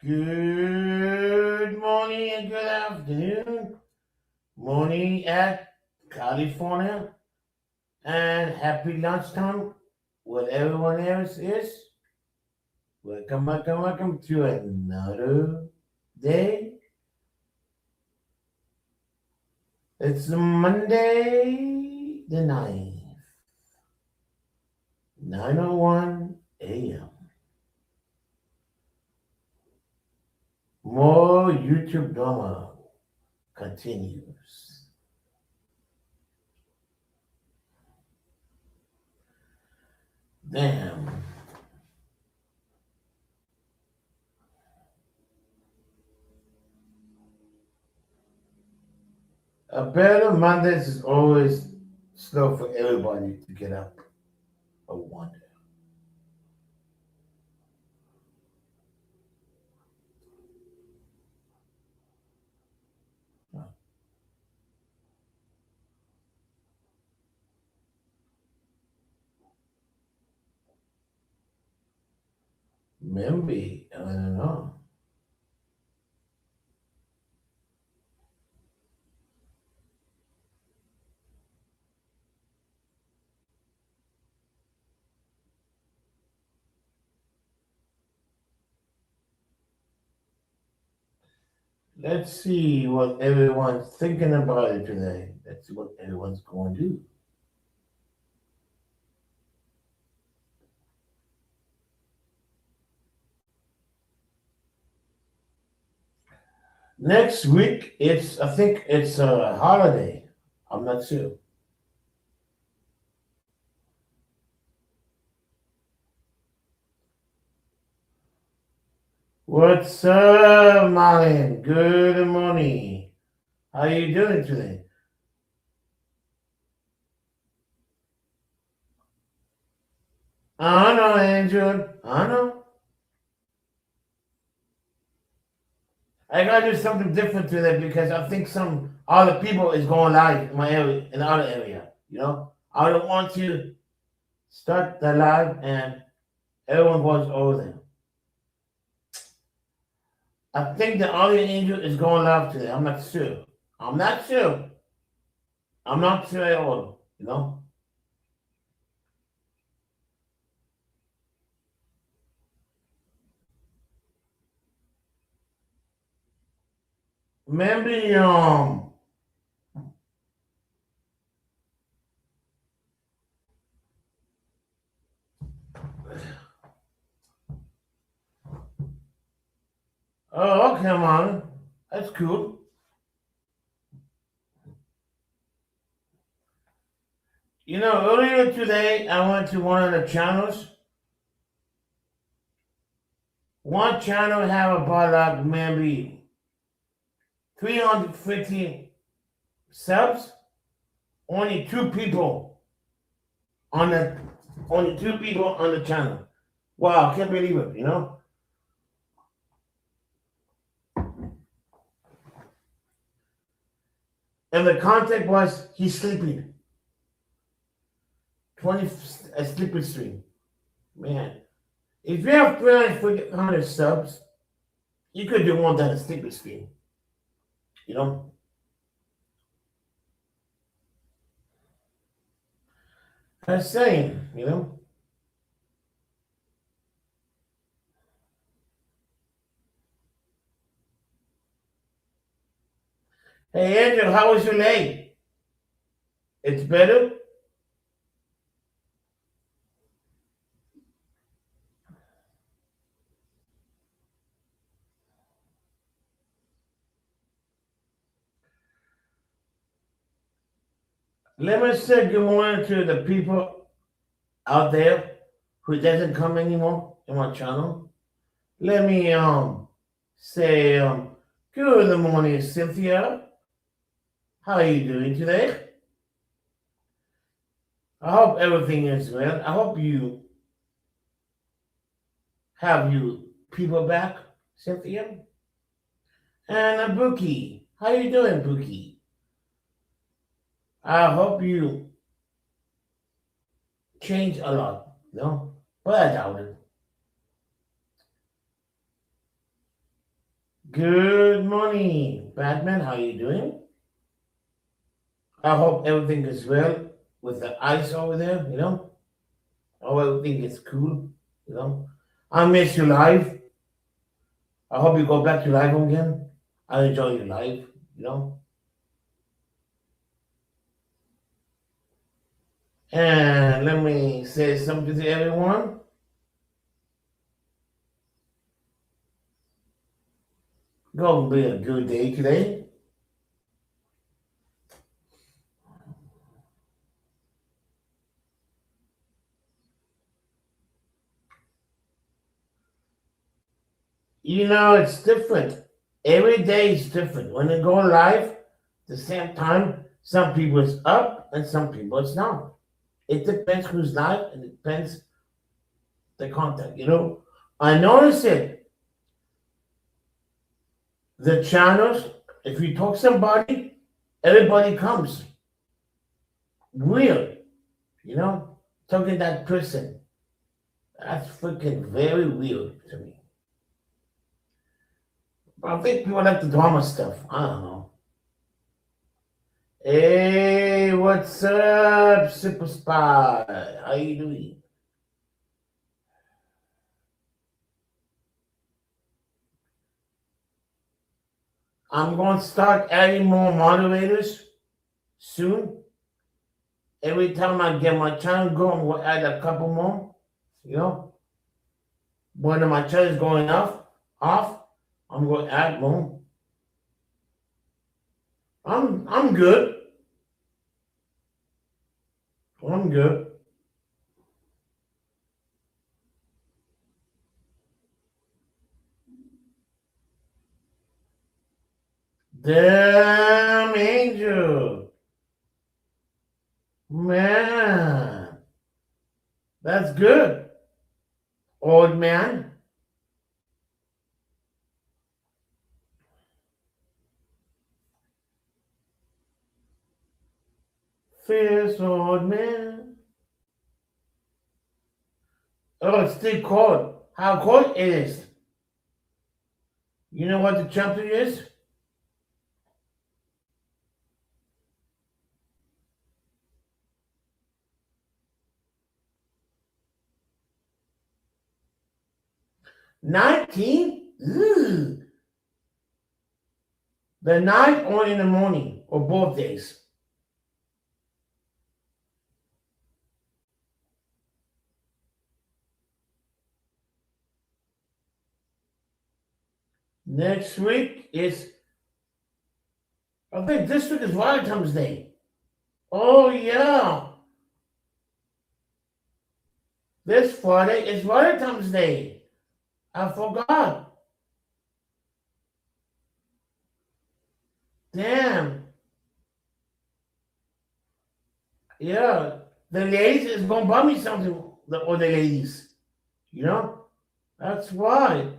Good morning and good afternoon. Morning at California. And happy lunchtime, what everyone else is. Welcome to another day. It's Monday the 9th, 9:01 a.m. More YouTube drama continues. Damn. A better Mondays is always slow for everybody to get up. I wonder. Maybe, I don't know. Let's see what everyone's thinking about it today. Let's see what everyone's going to do. Next week, I think it's a holiday. I'm not sure. What's up, Marlon? Good morning. How you doing today? I know, Andrew. I know. I gotta do something different today because I think some other people is going live in my area, in the other area. I don't want to start the live and everyone goes over there. I think the audio angel is going live today. I'm not sure. I'm not sure. I'm not sure at all. Maybe oh, okay, man. That's cool. Earlier today I went to one of the channels. One channel have about like maybe 350 subs. Only two people on the only two people on the channel. Wow, I can't believe it. And the content was he's sleeping. 20 a sleeping stream. Man. If you have 300 subs, you could do more than a sleeping stream. You know? I'm saying. Hey Andrew, how was your leg? It's better? Let me say good morning to the people out there who doesn't come anymore in my channel. Let me say good morning, Cynthia. How are you doing today? I hope everything is well. I hope you have you people back, Cynthia. And Buki. How you doing, Buki? I hope you change a lot, no? But I doubt it. Good morning, Batman. How you doing? I hope everything is well with the ice over there. I hope everything is cool. You know, I miss you live. I hope you go back to live again. I enjoy your live. You know, and let me say something to everyone. Gonna be a good day today. It's different. Every day is different. When they go live, the same time, some people it's up and some people it's down. It depends who's live and it depends the content. I notice it. The channels, if you talk somebody, everybody comes. Weird, talking that person. That's freaking very weird to me. But I think people like the drama stuff. I don't know. Hey, what's up, Super Spy? How you doing? I'm going to start adding more moderators soon. Every time I get my channel going, we'll add a couple more. You know, when my channel is going off, I'm going to add more. I'm good. I'm good. Damn angel, man, that's good, old man. Fierce old man. Oh, it's still cold. How cold it is? You know what the temperature is? 19? Ugh. The night or in the morning or both days. Next week is, I think this week is Valentine's Day. Oh, yeah. This Friday is Valentine's Day. I forgot. Damn. Yeah. The ladies is going to buy me something, or the ladies. You know? That's why.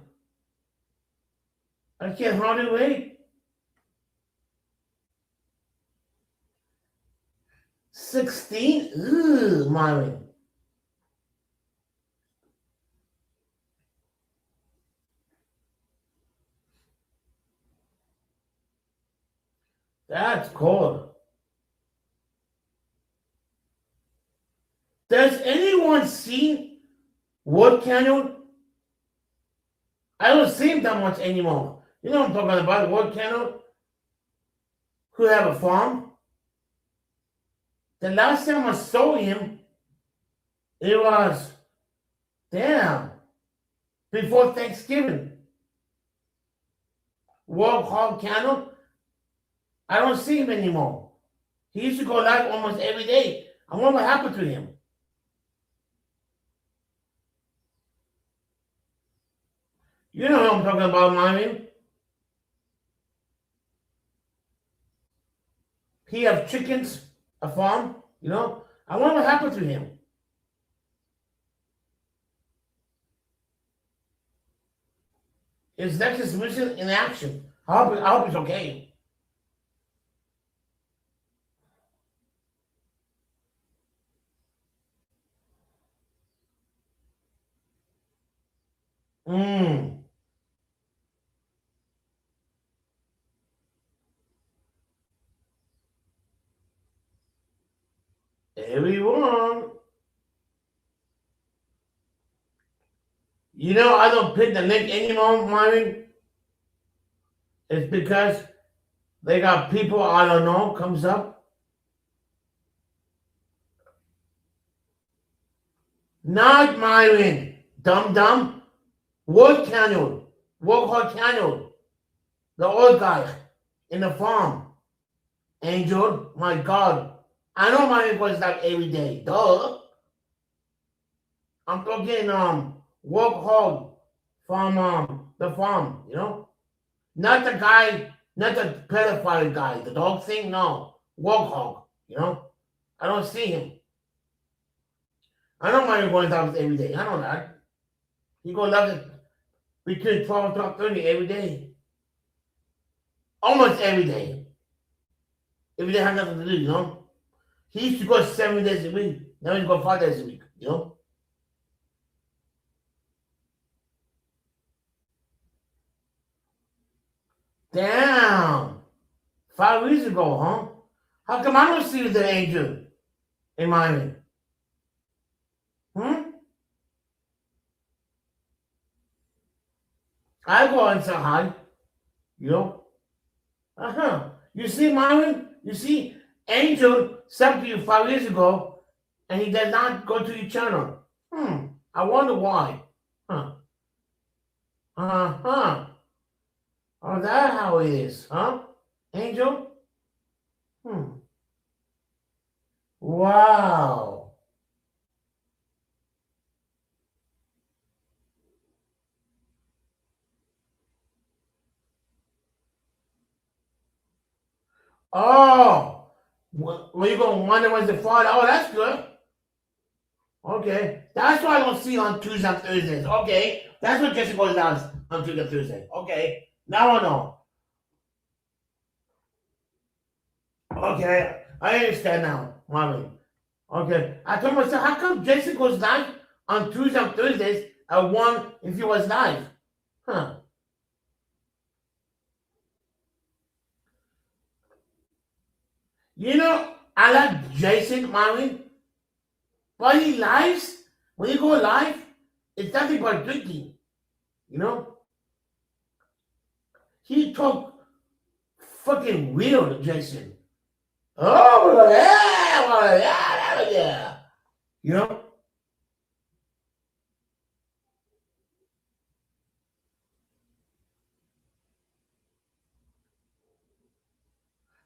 I can't hardly wait. 16? Ugh, Myron. That's cool. Does anyone see wood candle? I don't see him that much anymore. You know what I'm talking about? Wood candle who have a farm. The last time I saw him, it was damn before Thanksgiving. World hog candle. I don't see him anymore. He used to go live almost every day. I wonder what happened to him. You know what I'm talking about, Myron. He have chickens, a farm. I wonder what happened to him. His next is missing in action. I hope it's okay. Mm. everyone. You know, I don't pick the link anymore, Myron. It's because they got people I don't know comes up. Not Myron. Dumb dumb. Wood Canyon. Wood Canyon. The old guy in the farm. Angel, my God. I know Myron goes out every day. Duh. I'm talking work hog from the farm, you know? Not the guy, not the pedophile guy, the dog thing, no. Work hog, you know? I don't see him. I know Mario going to office every day. I know that. He goes to between 12 and 12:30 every day. Almost every day. If he didn't have nothing to do, you know? He used to go 7 days a week. Now he's go 5 days a week, you know? Damn. 5 weeks ago, huh? How come I don't see the angel in Miami? Hmm? I go and say hi, you know? Uh-huh. You see, Myron? You see, Angel sent to you 5 years ago, and he did not go to your channel. I wonder why. Huh. Uh-huh. Oh, that's how it is, huh? Angel? Hmm. Wow. Oh. Well, you going to wonder when's the Friday? Oh, that's good. Okay. That's why I don't see on Tuesdays and Thursdays. Okay. That's what Jesse goes down on Tuesday and Thursday. Okay. Now I know. Okay. I understand now, Mommy. Okay. I told myself, how come Jesse goes live on Tuesdays and Thursdays at 1 if he was live? Huh. You know, I like Jason, Mommy, but he lives, when he go live, it's nothing but drinking. You know? He talk fucking weird, Jason. Oh, yeah. You know?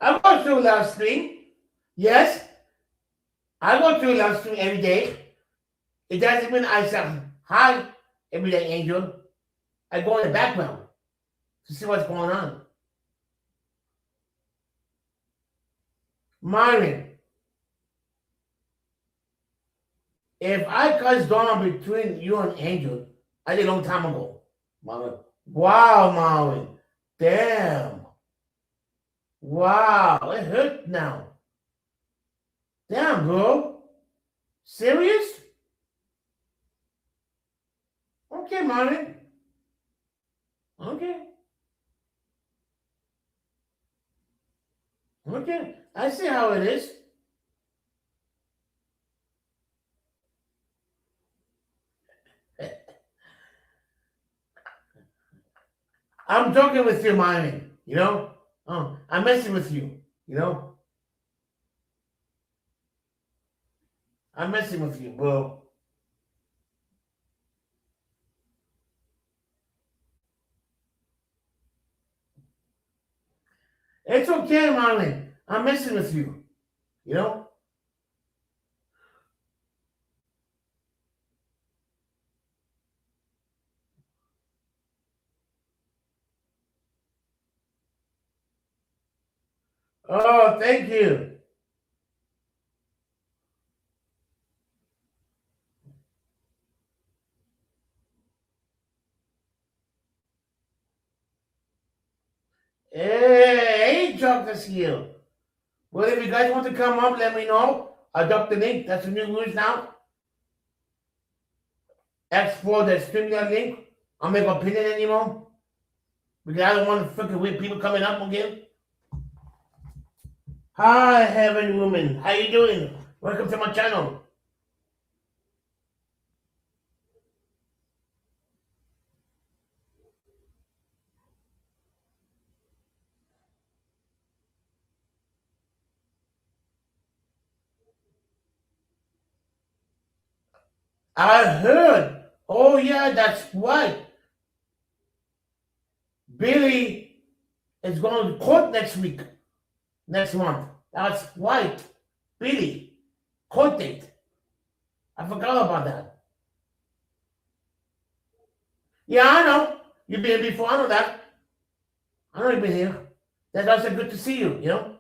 I go through live stream. Yes, I go through live stream every day. It doesn't mean I say hi, everyday angel. I go in the background to see what's going on. Myron, if I cut down between you and Angel, I did a long time ago. Marvin. Wow, Marvin. Damn. Wow. It hurt now. Damn, bro. Serious? Okay, Marvin. Okay. Okay. I see how it is. I'm joking with you, Marvin. You know? I'm messing with you. You know? I'm messing with you, bro. It's okay, Marlon. I'm messing with you. You know? Oh, thank you. Hey, hey, Dr. Skill. Well, if you guys want to come up, let me know. Adopt the link. That's the new rules now. Export the StreamYard link. I'm not gonna pin it anymore because I don't want to freaking weird people coming up again. Hi, Heaven Woman. How you doing? Welcome to my channel. I heard. Oh yeah, that's right. Billy is going to court next month. That's right. Billy, court date. I forgot about that. Yeah, I know. You've been here before. I know that. I know you've been here. That's also good to see you. You know.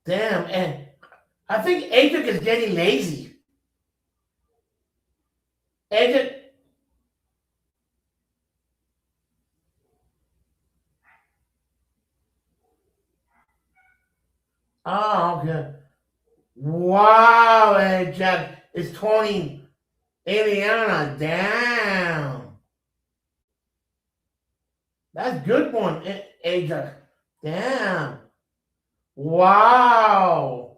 Damn, and I think Adric is getting lazy. Adric. Oh, okay. Wow, Adric is toning Indiana down. That's good one, Adric. Damn. Wow.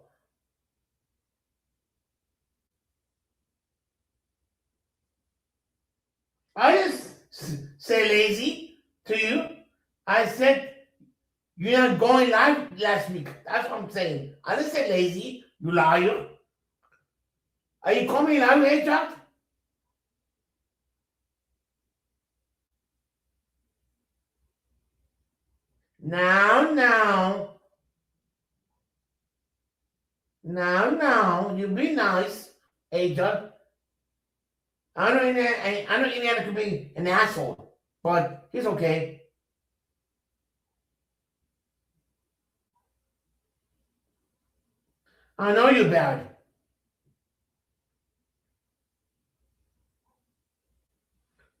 I just say lazy to you. I said you're not going live last week. That's what I'm saying. I didn't say lazy, you liar. Are you coming live, Adric? Now, you be nice, Adric. I know Indiana could be an asshole, but he's okay. I know you're bad.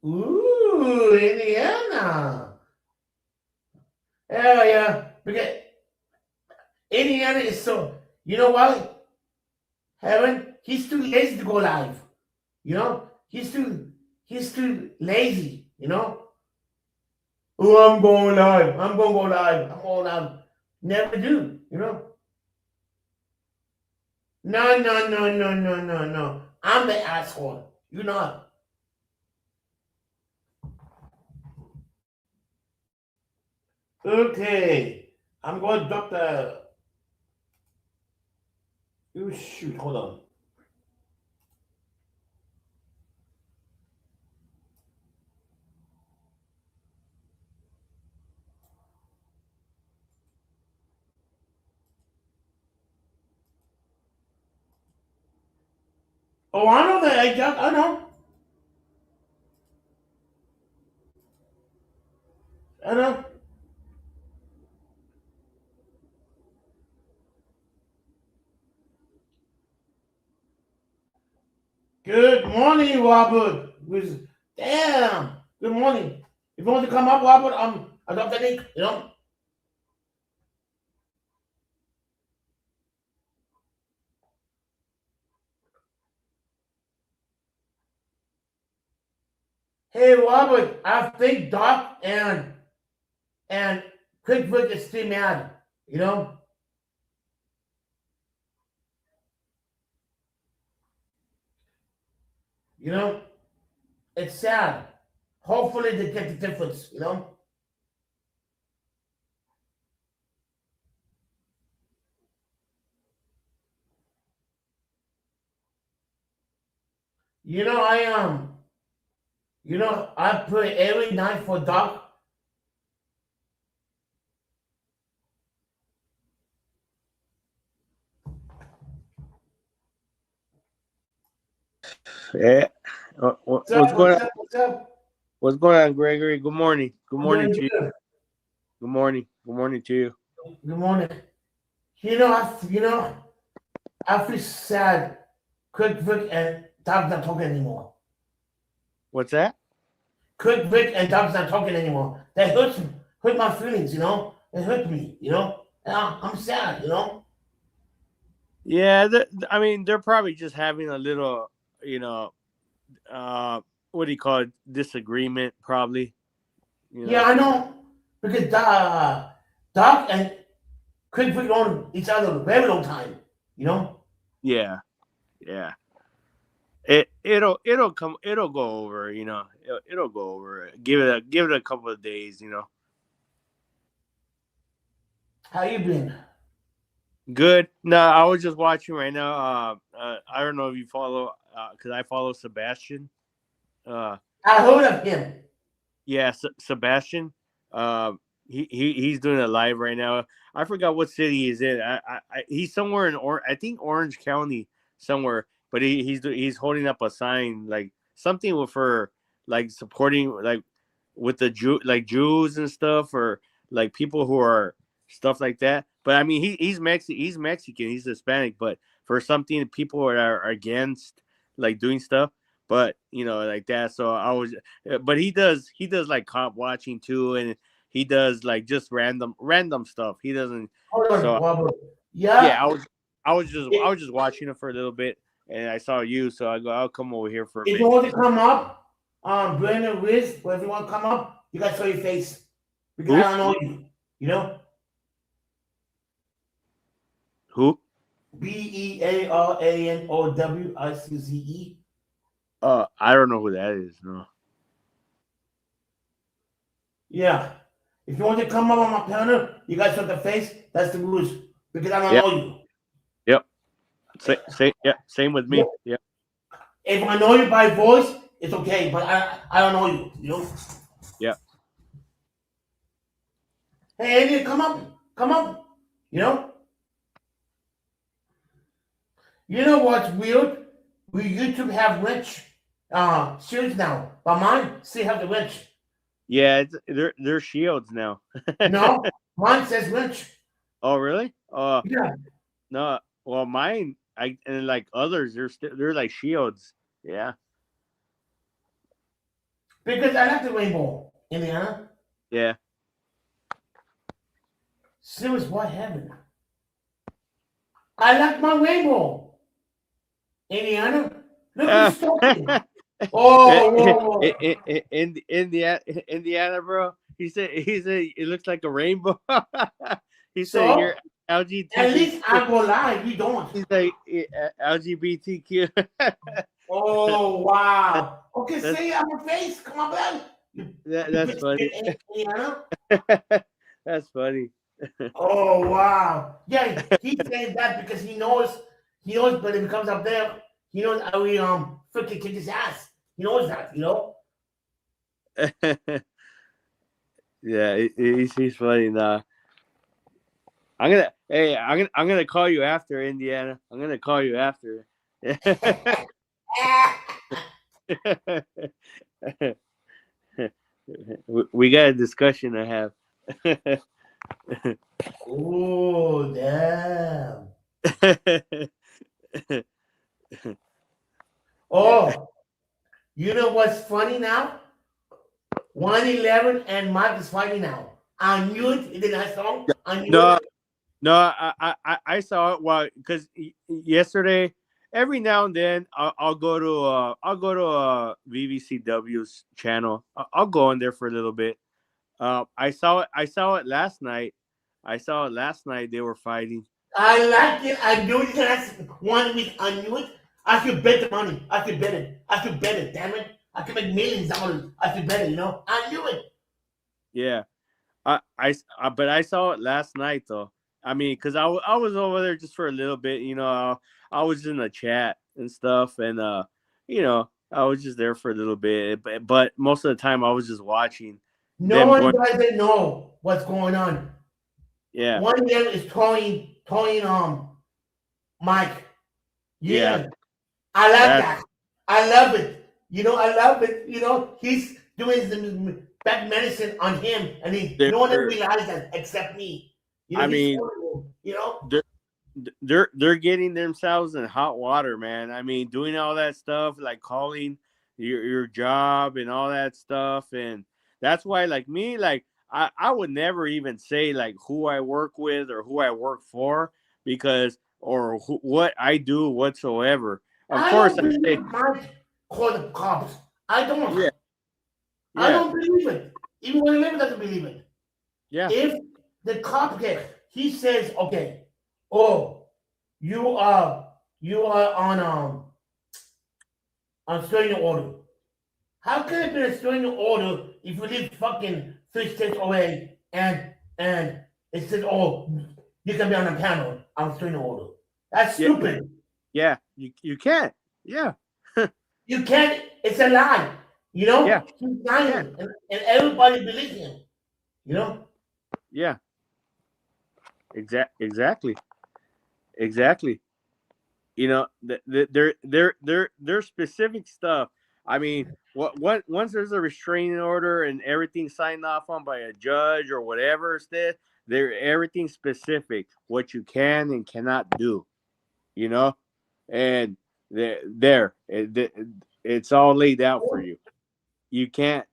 Ooh, Indiana. Hell yeah. Because Indiana is so, you know what? Heaven, he's too lazy to go live. You know? He's too lazy, you know? Oh, I'm going live. I'm gonna go live. I'm going live. Never do, you know? No. I'm the asshole. You're not. Okay. I'm going to drop the. Oh, shoot. Hold on. Oh, I know that, Jack. I know. I know. Good morning, Robert. Damn. Good morning. If you want to come up, Robert, I drop the link, you know? Hey, Robert, I think Doc and Quickfoot is still mad, you know? You know? It's sad. Hopefully they get the difference, you know? You know, I pray every night for Doc. Yeah. What's up? What's going on, Gregory? Good morning. Good I'm morning doing to you. good. Good morning. Good morning to you. Good morning. I feel sad. Quick Vic and Doc's not talking anymore. What's that? Quick Vic and Doc's not talking anymore. That hurt my feelings, you know? It hurt me, you know? And I'm sad, you know? Yeah, I mean, they're probably just having a little, you know, what do you call it? Disagreement, probably. You Yeah, know. I know. Because Doc and Craig Freak on each other a very long time. You know? Yeah, yeah. It'll go over. You know, it'll go over. Give it a couple of days. You know. How you been? Good. No, I was just watching right now. I don't know if you follow, because I follow Sebastian. Uh, I heard of him. yeah, Sebastian. Uh, he's doing it live right now. I forgot what city he's in. He's somewhere in I think Orange County somewhere. But he's holding up a sign like something with for like supporting like with the Jews and stuff, or like people who are stuff like that. But I mean, he's Mexican, he's Hispanic, but for something people are against like doing stuff, but you know, like that. So I was, but he does like cop watching too, and he does like just random stuff. He doesn't. Hold on, So Robert. yeah, Yeah. I If, was just watching it for a little bit, and I saw you, so I go, I'll come over here for a if you minute. want to come up, Brandon Riz, or if you want to come up, you got to show your face. Because I Who? don't know you. You know? Who? BEARANOWICZE. I don't know who that is. No. Yeah. If you want to come up on my panel, you got to show the face. That's the rules. Because I don't Yep. know you. Yep. Yeah. Same with Yeah. me. Yep. If I know you by voice, it's okay. But I don't know you. You know? Yep. Hey, Andy, come up. Come up. You know? You know what's weird? We YouTube have wrench shields now, but mine still have the wrench. Yeah. They're shields now. No, mine says wrench. Oh, really? Yeah, No. Well, mine, and like others, they're like shields. Yeah. because I like the rainbow, Indiana. Yeah. Serious, what heaven? I like my rainbow, Indiana. Look who's talking. Oh, whoa, whoa. Indiana, bro. He said it looks like a rainbow. He said you're So at LGBTQ. least I go live. You don't. He's like LGBTQ. Oh wow. Okay, That's say it on my face. Come on, man. You that's bitch, funny. Indiana. That's funny. Oh wow. Yeah, he's saying that because he knows but if he comes up there, he knows I will freaking kick his ass. He knows that, you know? Yeah, he's funny. Nah, I'm gonna call you after, Indiana. I'm gonna call you after. We got a discussion to have. Oh damn. Yeah. Oh, you know what's funny now? 111 and Mike is fighting now. I knew it. It in that song. I knew No, it. no, I saw it. Well, because yesterday, every now and then, I'll go to VVCW's channel. I'll go in there for a little bit. I saw it. I saw it last night. I saw it last night. They were fighting. I like it. I knew it. That's 1 week. I knew it. I could bet the money. I could bet it. I could bet it. Damn it. I could make millions of dollars. I could bet it. You know. I knew it. Yeah. But I saw it last night though. I mean, cause I was over there just for a little bit. You know, I was in the chat and stuff, and you know, I was just there for a little bit. But most of the time, I was just watching No them one going. doesn't know what's going on. Yeah. One of them is towing Mike. Yeah. Yeah. I like that. I love it. You know, I love it. You know, he's doing some back medicine on him, and no one ever realized that except me. You know, I mean, you know, they're getting themselves in hot water, man. I mean, doing all that stuff, like calling your job and all that stuff, and that's why, like me, like I would never even say like who I work with or who I work for, because what I do whatsoever. Of I course, don't I say believe Mike called the cops. I don't. Yeah, I yeah, don't believe it. Even when Living doesn't believe it. yeah, If the cop he says, okay, oh, you are on restraining order. How can it be a restraining order if you live fucking 3 states away and it says, oh, you can be on a panel on restraining order? That's yeah, stupid. yeah. You can't. Yeah, You can't. It's a lie. yeah, He's yeah, lying, and everybody believes him. You know. yeah. Exactly, exactly. There's specific stuff. I mean, what once there's a restraining order and everything's signed off on by a judge or whatever it's there everything's specific what you can and cannot do. You know, and it's all laid out for you. You can't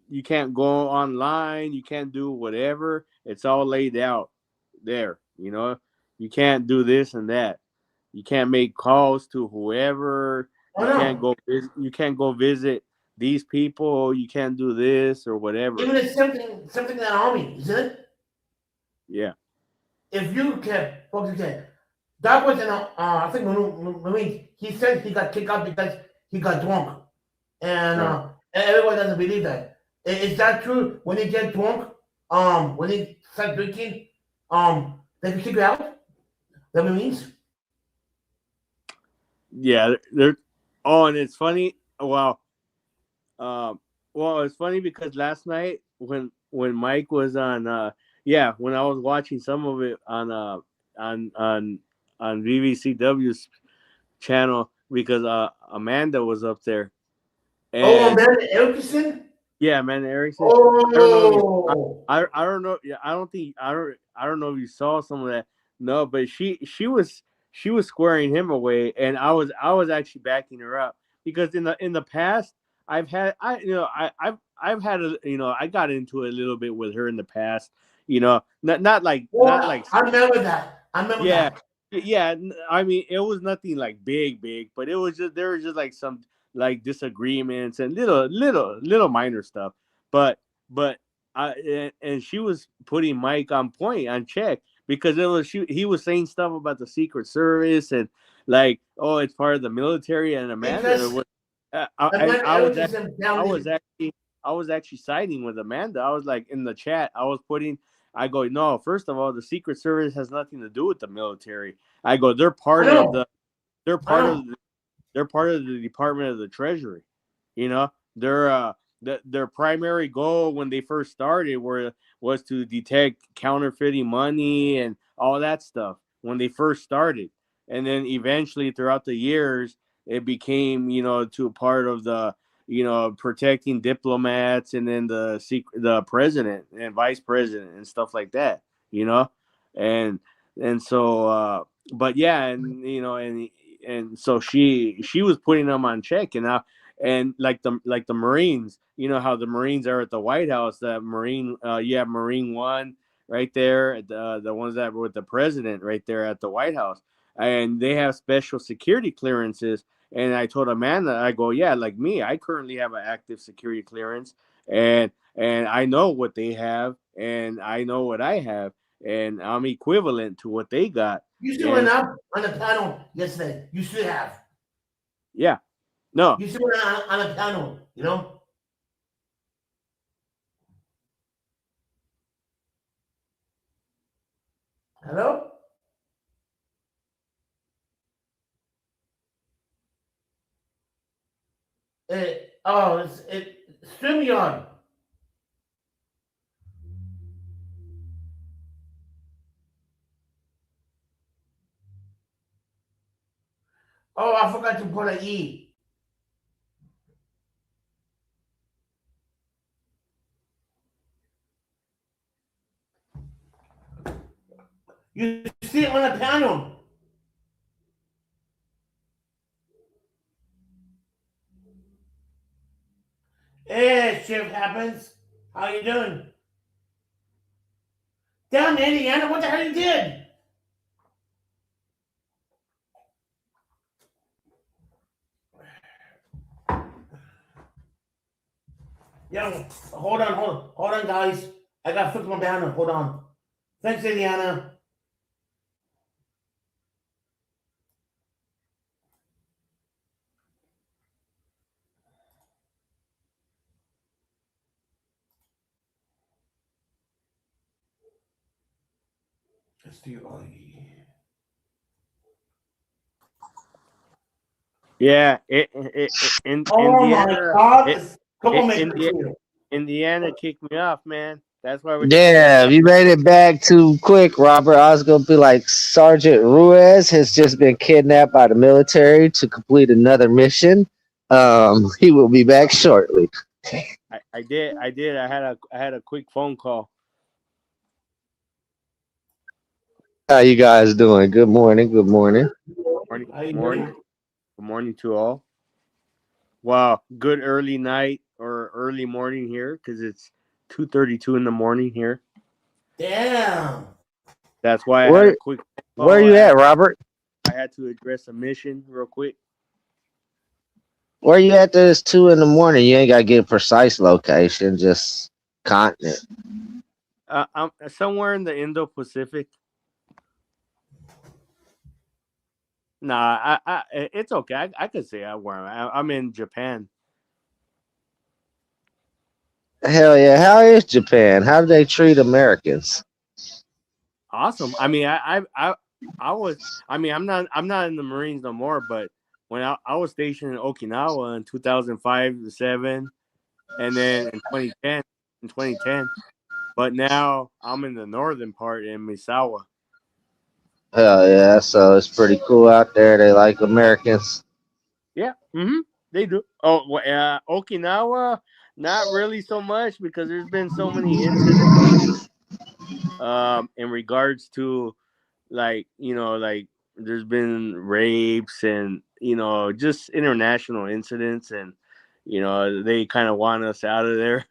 you can't go online. You can't do whatever. It's all laid out there. You can't do this and that. You can't make calls to whoever. Oh no. You can't go visit these people. You can't do this or whatever. Even it's something in the army, isn't it? Yeah. If you can, folks, again, that was in I think Marine. He said he got kicked out because he got drunk, and Right. everyone doesn't believe that. Is that true? When you get drunk, when you start drinking, they can kick you out. The Marines. Yeah. They're. Oh, and it's funny. Um, well, it's funny because last night when Mike was on, yeah, when I was watching some of it on on on VVCW's channel because Amanda was up there, Oh, and man, Erickson. yeah, Amanda Erickson. I don't know. Oh, I don't know. Yeah, I don't think I don't know if you saw some of that. No, but she was squaring him away, and I was actually backing her up because in the past I've had I got into it a little bit with her in the past. Not like I remember that. I remember yeah, that. yeah. I mean, it was nothing like big, but it was just there was just like some like disagreements and little minor stuff. But and she was putting Mike on point on check because he was saying stuff about the Secret Service and like it's part of the military and Amanda Because was and Amanda Erickson I down was there. actually I was actually siding with Amanda. I was like in the chat. I go, no, first of all, the Secret Service has nothing to do with the military. I go, I know. they're I part of know. they're part of the Department of the Treasury. Their primary goal when they first started was to detect counterfeiting money and all that stuff when they first started. And then eventually throughout the years it became, to a part of the protecting diplomats and then the president and vice president and stuff like that, you know, and and so but yeah, and so she was putting them on check, and like the Marines, how the Marines are at the White House. That Marine, you have Marine One right there, the ones that were with the president right there at the White House, and they have special security clearances. And I told Amanda, I go, yeah, like me, I currently have an active security clearance, and I know what they have, and I know what I have, and I'm equivalent to what they got. You still went And up on the panel yesterday. You should have. yeah, no, You should went on a panel. Hello? It's StreamYard. Oh, I forgot to put an E. You see it on the panel. Hey, shit happens. How you doing? Damn, Indiana, what the hell you did? Yo, hold on, guys. I got to fix my banner. Hold on. Thanks, Indiana. Let's do Yeah, in Oh my Indiana, God! in Troublemaker too. Indiana kicked me off, man. That's why we. That's Yeah, why. you made it back too quick, Robert. I was gonna be like Sergeant Ruiz has just been kidnapped by the military to complete another mission. He will be back shortly. I did. I had a quick phone call. How you guys doing? Good morning. Good morning. Morning, How you morning, doing? good morning to all. Wow, good early night or early morning here because it's 2:32 in the morning here. Damn. That's why I had a Where quick Where are call. you at, Robert? I had to address a mission real quick. Where you at? This 2 in the morning. You ain't gotta get precise location, just continent. I'm somewhere in the Indo-Pacific. Nah, it's okay. I could say where I'm in Japan. Hell yeah! How is Japan? How do they treat Americans? Awesome. I was. I mean, I'm not in the Marines no more. But when I was stationed in Okinawa in 2005 to seven, and then in 2010. But now I'm in the northern part in Misawa. Hell yeah! So it's pretty cool out there. They like Americans. Yeah. They do. Oh, Okinawa, not really so much because there's been so many incidents in regards to like like there's been rapes and just international incidents and they kind of want us out of there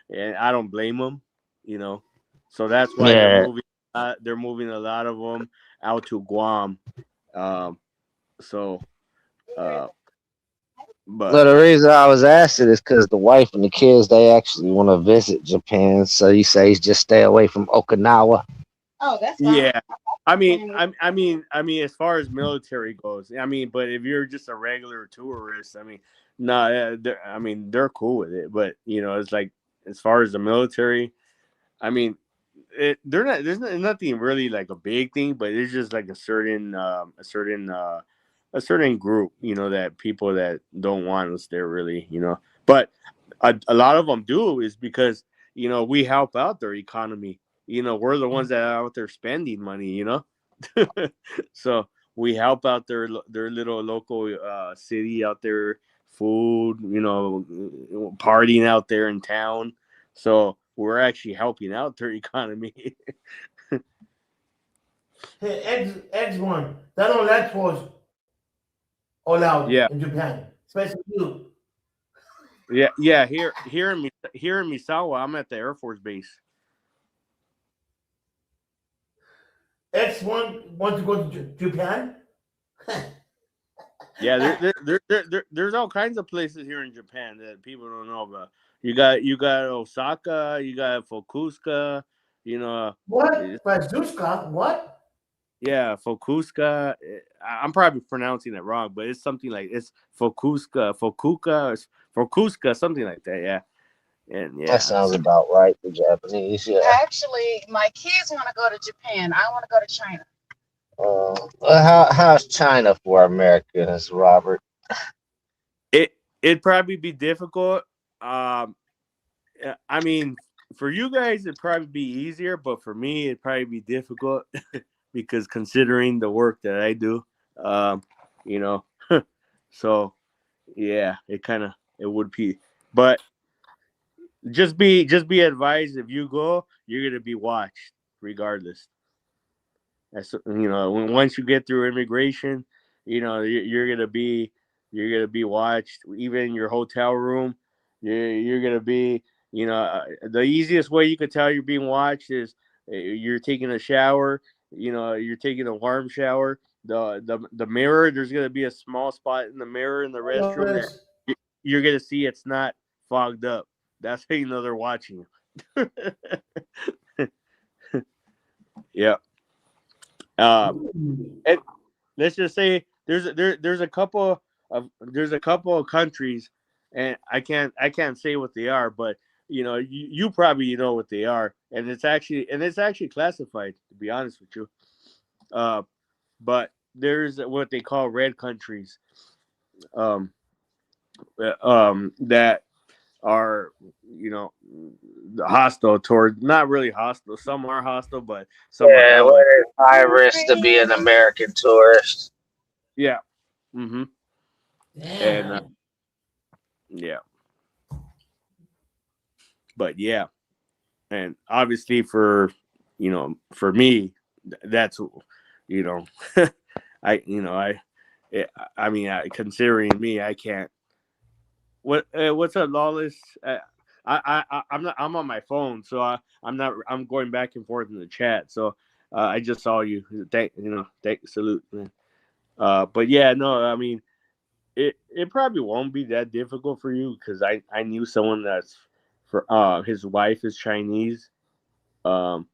and I don't blame them you know so that's why Yeah. they're moving a lot of them out to Guam um so uh No, but the reason I was asking is because the wife and the kids they actually want to visit Japan. So you say just stay away from Okinawa. yeah, I mean, as far as military goes, I mean, but if you're just a regular tourist, I mean, no, I mean, they're cool with it, but it's like as far as the military, I mean, they're not. Nothing really like a big thing, but it's just like a certain group, that people that don't want us there really. But a lot of them do is because we help out their economy. We're the ones that are out there spending money. So we help out their little local city out there, food, partying out there in town. So we're actually helping out their economy. Hey, X one. That all that was allowed Yeah, in Japan, especially you. yeah. Here in Misawa, I'm at the Air Force Base. X1 wants to go to Japan. Yeah, there's all kinds of places here in Japan that people don't know about. You got Osaka, you got Fukuoka, you know, eh, What? Bazooka? What? yeah, Fukuoka. I'm probably pronouncing it wrong, but it's something like it's Fukuoka, something like that. Yeah, and That yeah, sounds so about right for Japanese. Yeah. Actually, my kids want to go to Japan. I want to go to China. How's China for Americans, Robert? it'd probably be difficult. Um, I mean, for you guys, it'd probably be easier, but for me, it'd probably be difficult because considering the work that I do, um, you know, so yeah, it would be, but just be advised if you go, you're gonna be watched regardless. That's once you get through immigration, you're gonna be watched. Even in your hotel room, you're gonna be. The easiest way you could tell you're being watched is you're taking a shower. You're taking a warm shower. The mirror. There's gonna be a small spot in the mirror in the restroom that US. you're gonna see it's not fogged up. That's how you know they're watching you. Yeah. And let's just say there's a couple of countries, and I can't say what they are, but you probably know what they are, and it's actually classified, to be honest with you. But there's what they call red countries, um, that are hostile toward, not really hostile. Some are hostile, but some are Yeah, allies. where it's high risk to be an American tourist. Yeah. Mm-hmm. And Damn. yeah, but yeah, and obviously for me, that's you know I you know I mean, considering me, I can't. What's up, Lawless? I'm on my phone, so I'm going back and forth in the chat. So I just saw you. Thank salute, man. But yeah, no, I mean, it probably won't be that difficult for you, because I knew someone that's for his wife is Chinese. Um,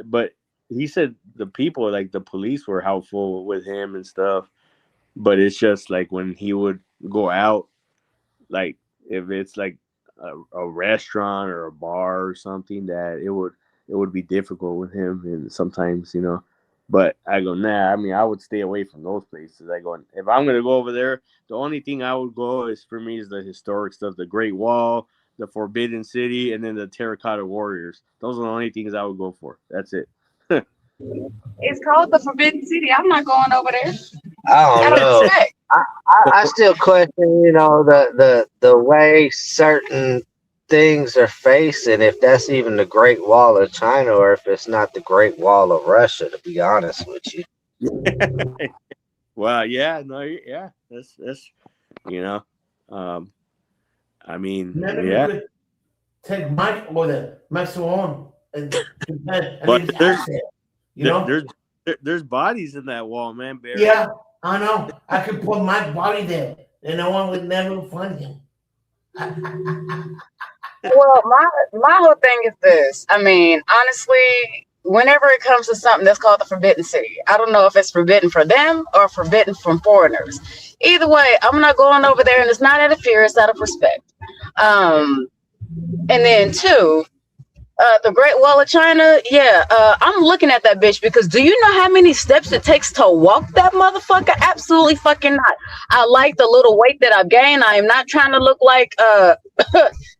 but he said the people, like the police, were helpful with him and stuff. But it's just like when he would go out, like if it's like a restaurant or a bar or something, that it would be difficult with him, and sometimes. But I go, nah, I mean, I would stay away from those places. I go, if I'm gonna go over there, the only thing I would go is, for me, is the historic stuff, the Great Wall, the Forbidden City, and then the Terracotta Warriors. Those are the only things I would go for. That's it. It's called the Forbidden City. I'm not going over there. I don't Out of know. respect. I still question, the way certain things are facing, if that's even the Great Wall of China or if it's not the Great Wall of Russia, to be honest with you. Well, yeah, no, yeah, that's you know, um, I mean, Maybe we yeah. could take Mike over there, Mexico on, and But leave his ass there. there's bodies in that wall, man, Barry. Yeah, I know. I could put my body there, and no one would never find him. Well, my whole thing is this. I mean, honestly, whenever it comes to something that's called the Forbidden City, I don't know if it's forbidden for them or forbidden from foreigners. Either way, I'm not going over there, and it's not out of fear; it's out of respect. And then two, the Great Wall of China. Yeah, I'm looking at that bitch because do you know how many steps it takes to walk that motherfucker? Absolutely fucking not. I like the little weight that I've gained. I am not trying to look like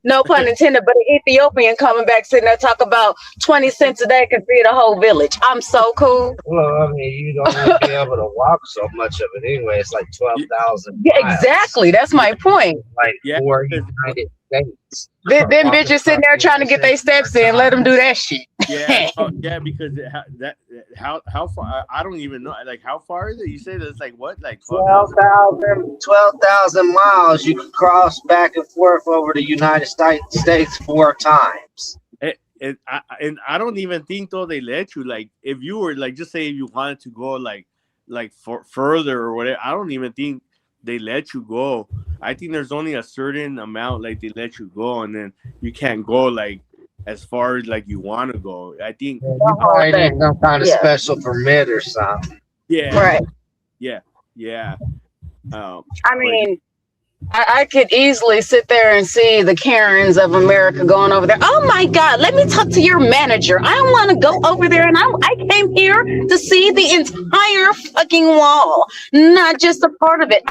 no pun intended, but an Ethiopian coming back sitting there talk about 20 cents a day can feed a whole village. I'm so cool. Well, I mean, you don't be able to walk so much of it anyway. It's like 12,000 Yeah, miles. exactly. That's my point. Like Yeah, 4 United States. Them bitches sitting there trying to get their steps in. Let them do that shit. yeah, yeah. Because how far? I don't even know. Like, how far is it? You say that's like what? Like 12,000 miles. You can cross back and forth over the United States 4 times. And I don't even think, though, they let you, like, if you were like, just say if you wanted to go like for further or whatever, I don't even think they let you go. I think there's only a certain amount, like, they let you go, and then you can't go like as far as like you want to go. I think You probably need some kind of special permit or something. yeah, Right. yeah. I mean, I could easily sit there and see the Karens of America going over there. Oh my God, let me talk to your manager. I want to go over there, and I came here to see the entire fucking wall, not just a part of it.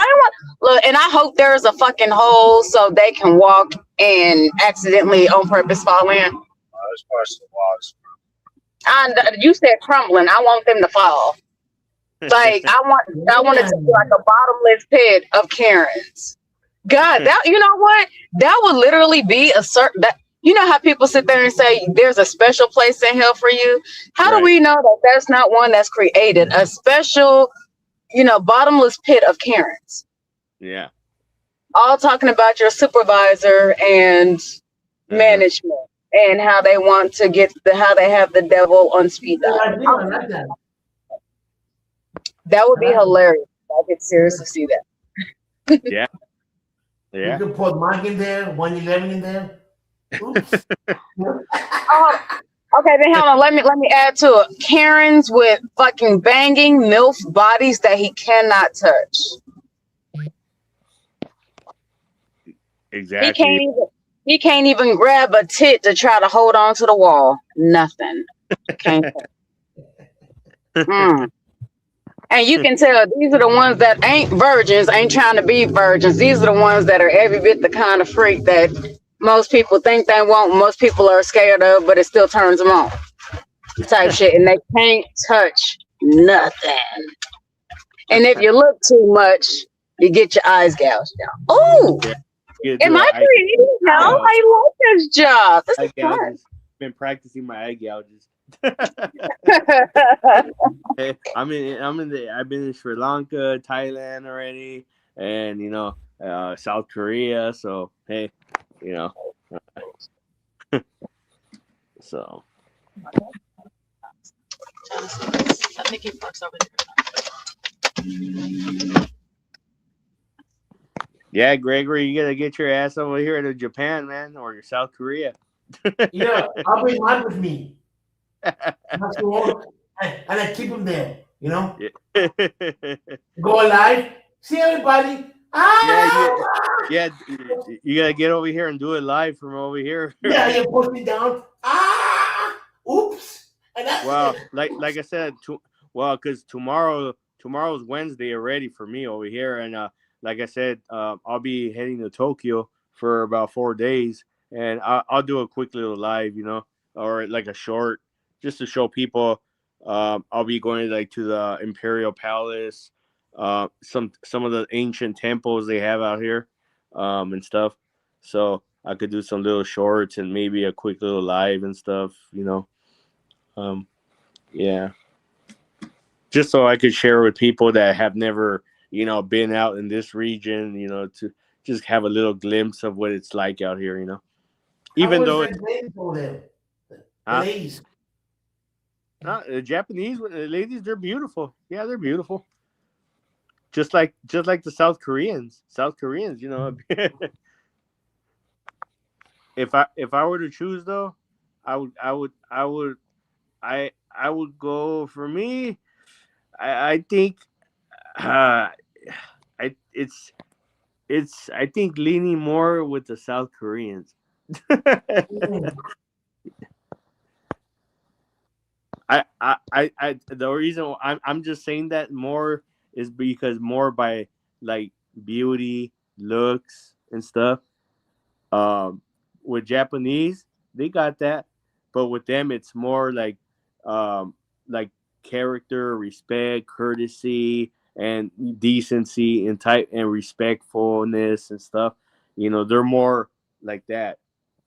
And I hope there's a fucking hole so they can walk and accidentally on purpose fall in. There's parts of the walls. You said crumbling. I want them to fall. Like I want it to be like a bottomless pit of Karens. God, that, you know what? That would literally be a certain that. You know how people sit there and say there's a special place in hell for you? How do we know that that's not one that's created? A special, bottomless pit of Karens. Yeah. All talking about your supervisor and management and how they want to how they have the devil on speed dial. That would be hilarious. I could seriously see that. Yeah. You Yeah. could put Mike in there, 111 in there. Oops. Oh, okay, then hold on. Let me add to it. Karens with fucking banging MILF bodies that he cannot touch. He can't Exactly. even he can't even grab a tit to try to hold on to the wall. Nothing. Can't. Mm. And you can tell these are the ones that ain't virgins, ain't trying to be virgins. These are the ones that are every bit the kind of freak that most people think they want, most people are scared of, but it still turns them on. Type shit. And they can't touch nothing. And if you look too much, you get your eyes gouged out. Oh, Yeah. You am do I creative now? uh, I like this job. This eye is fun. gouges. Been practicing my eye gouges. Hey, I've been in Sri Lanka, Thailand already, and South Korea. So hey, you know, so yeah, Gregory, you gotta get your ass over here to Japan, man, or South Korea. Yeah, I'll bring mine with me. That's the one. And I keep them there, you know? Yeah. Go live. See everybody. Yeah, Ah! yeah, you gotta get over here and do it live from over here. Yeah, you push me down. Ah! Oops. And that's Well, it. like I said, because tomorrow's Wednesday already for me over here, and like I said, I'll be heading to Tokyo for about 4 days, and I'll do a quick little live, or like a short, just to show people. I'll be going like to the Imperial Palace, some of the ancient temples they have out here, and stuff. So I could do some little shorts and maybe a quick little live and stuff. Um, yeah, just so I could share with people that have never, been out in this region, to just have a little glimpse of what it's like out here. How Even was though the it's, ladies over there? The huh? ladies. The Japanese ladies, they're beautiful. Yeah, they're beautiful. Just like the South Koreans. South Koreans, if I were to choose though, I would go for me. I think uh, I I think leaning more with the South Koreans. Mm. The reason I'm just saying that more is because more by like beauty, looks, and stuff. Um, with Japanese, they got that, but with them, it's more like character, respect, courtesy, and decency, and type and respectfulness and stuff. They're more like that.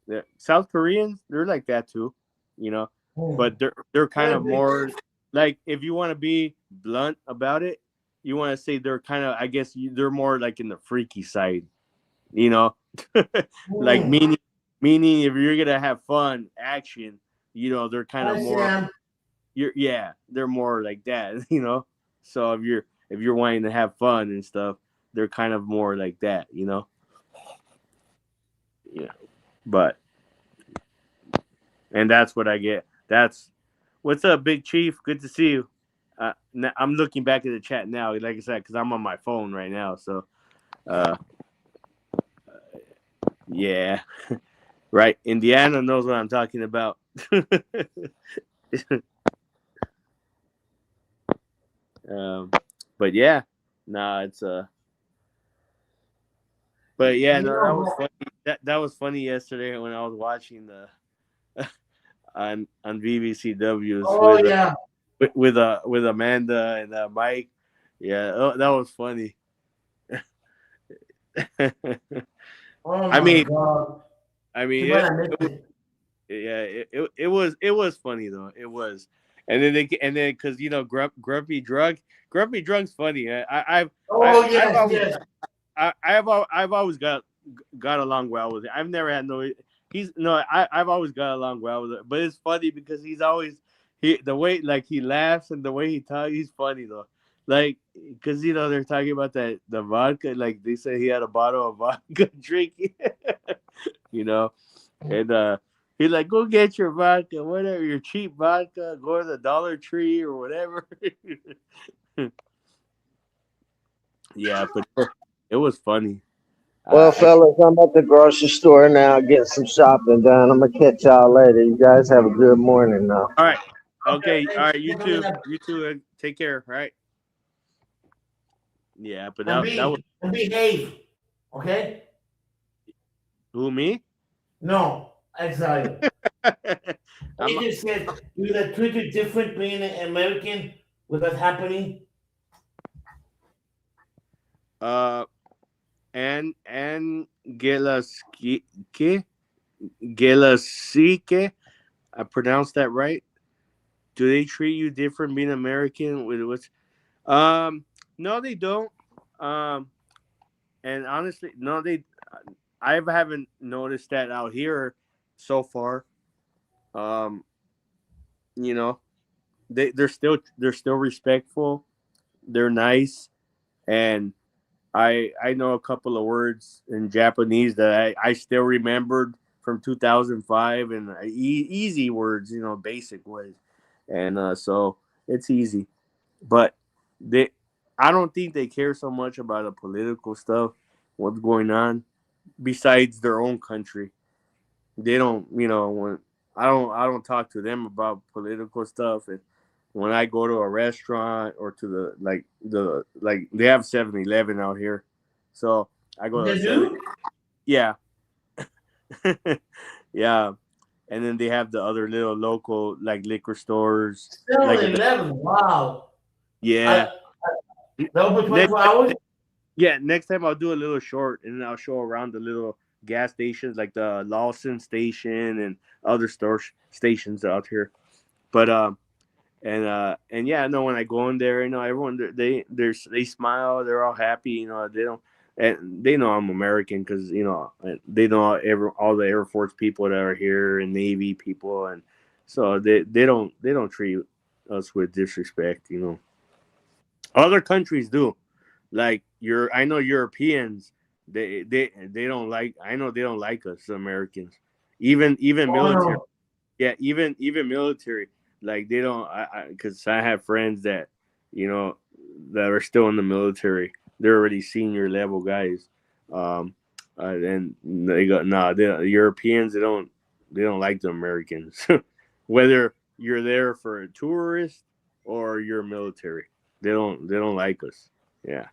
The South Koreans, they're like that too, you know, Mm. but they're kind Yeah, of more like, if you want to be blunt about it, you want to say they're kind of, I guess they're more like in the freaky side, you know, like mm. meaning if you're gonna have fun, action, they're kind of Hi, more. Sam. They're more like that. So if you're wanting to have fun and stuff, they're kind of more like that. Yeah, but. And that's what I get. That's what's up, Big Chief. Good to see you. I'm looking back at the chat now, like I said, because I'm on my phone right now. So, uh, yeah, right. Indiana knows what I'm talking about. um, but yeah, nah, it's But yeah, You no, that know was what? funny. That was funny yesterday when I was watching the on BBCW's Oh, yeah. with Amanda and Mike. Yeah, that was funny. Oh, I my mean, God. I Too mean, bad I missed it. yeah, it was funny though. It was, and then because Grumpy Drunk's funny. Oh, I've yes, always yes. I've always got along well with it. I've never had no. He's no. I've always got along well with it. But it's funny because he's always the way like he laughs and the way he talks. He's funny though. like, because they're talking about the vodka. Like they said, he had a bottle of vodka drinking, you know, and he's like, go get your vodka, whatever, your cheap vodka. Go to the Dollar Tree or whatever. Yeah, but it was funny. Well, I fellas, I'm at the grocery store now getting some shopping done. I'm gonna catch y'all later. You guys have a good morning now. All right, Okay, okay, all thanks right. You for coming too. up. You too. Take care. All right. Yeah, but And that was behave. Okay? who me. No, exactly. I'm He just said you that treated different being an American with that happening. uh and Gelaski Gelasike. I pronounced that right. Do they treat you different being American? With what's no, they don't. Um, and honestly, no, they. I haven't noticed that out here so far. Um, you know, they're still respectful. They're nice, and I know a couple of words in Japanese that I still remembered from 2005, and easy words, basic words, and so it's easy. But they, I don't think they care so much about the political stuff, what's going on, besides their own country. They don't, when I don't talk to them about political stuff. And when I go to a restaurant or to the they have 7-Eleven out here, so I go to They 7. do? Yeah. Yeah, and then they have the other little local like liquor stores, like 7-Eleven. Wow. yeah. I, they open Next 24 hours? Yeah, next time I'll do a little short, and then I'll show around the little gas stations like the Lawson station and other stations out here. But and yeah, I know when I go in there, everyone they smile, they're all happy, they don't, and they know I'm American because they know all the Air Force people that are here and Navy people, and so they don't treat us with disrespect. Other countries do. Like I know Europeans, they don't like. I know they don't like us Americans. Even Oh, military. no. Yeah, even military. Like they don't. Because I have friends that you know that are still in the military. They're already senior level guys. Um, and they go nah. The Europeans they don't like the Americans. Whether you're there for a tourist or you're military, they don't like us. Yeah.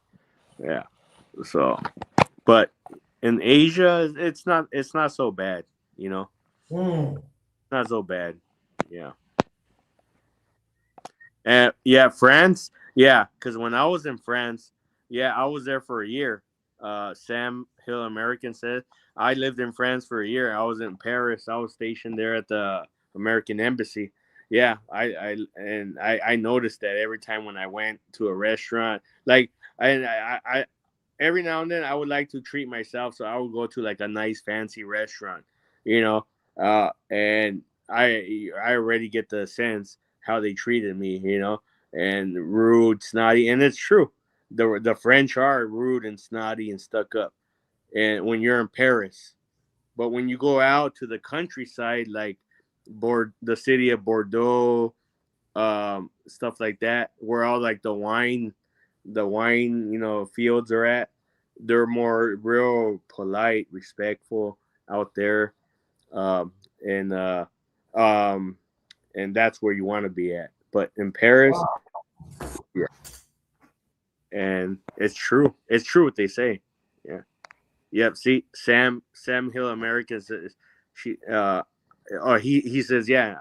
Yeah. So, but in Asia, it's not so bad. Hmm. Not so bad. Yeah. And yeah, France. Yeah, because when I was in France, yeah, I was there for a year. Sam Hill American said I lived in France for a year. I was in Paris. I was stationed there at the American embassy. Yeah, I noticed that every time when I went to a restaurant, like I every now and then I would like to treat myself, so I would go to like a nice fancy restaurant, and I already get the sense how they treated me, and rude, snotty, and it's true. The French are rude and snotty and stuck up, and when you're in Paris, but when you go out to the countryside, like the city of Bordeaux, stuff like that, where all like the wine, fields are at. They're more real polite, respectful out there, um, and um, and that's where you want to be at. But in Paris, Wow. yeah, and it's true. It's true what they say. Yeah. Yep. See, Sam Hill American says she. Or he says, yeah.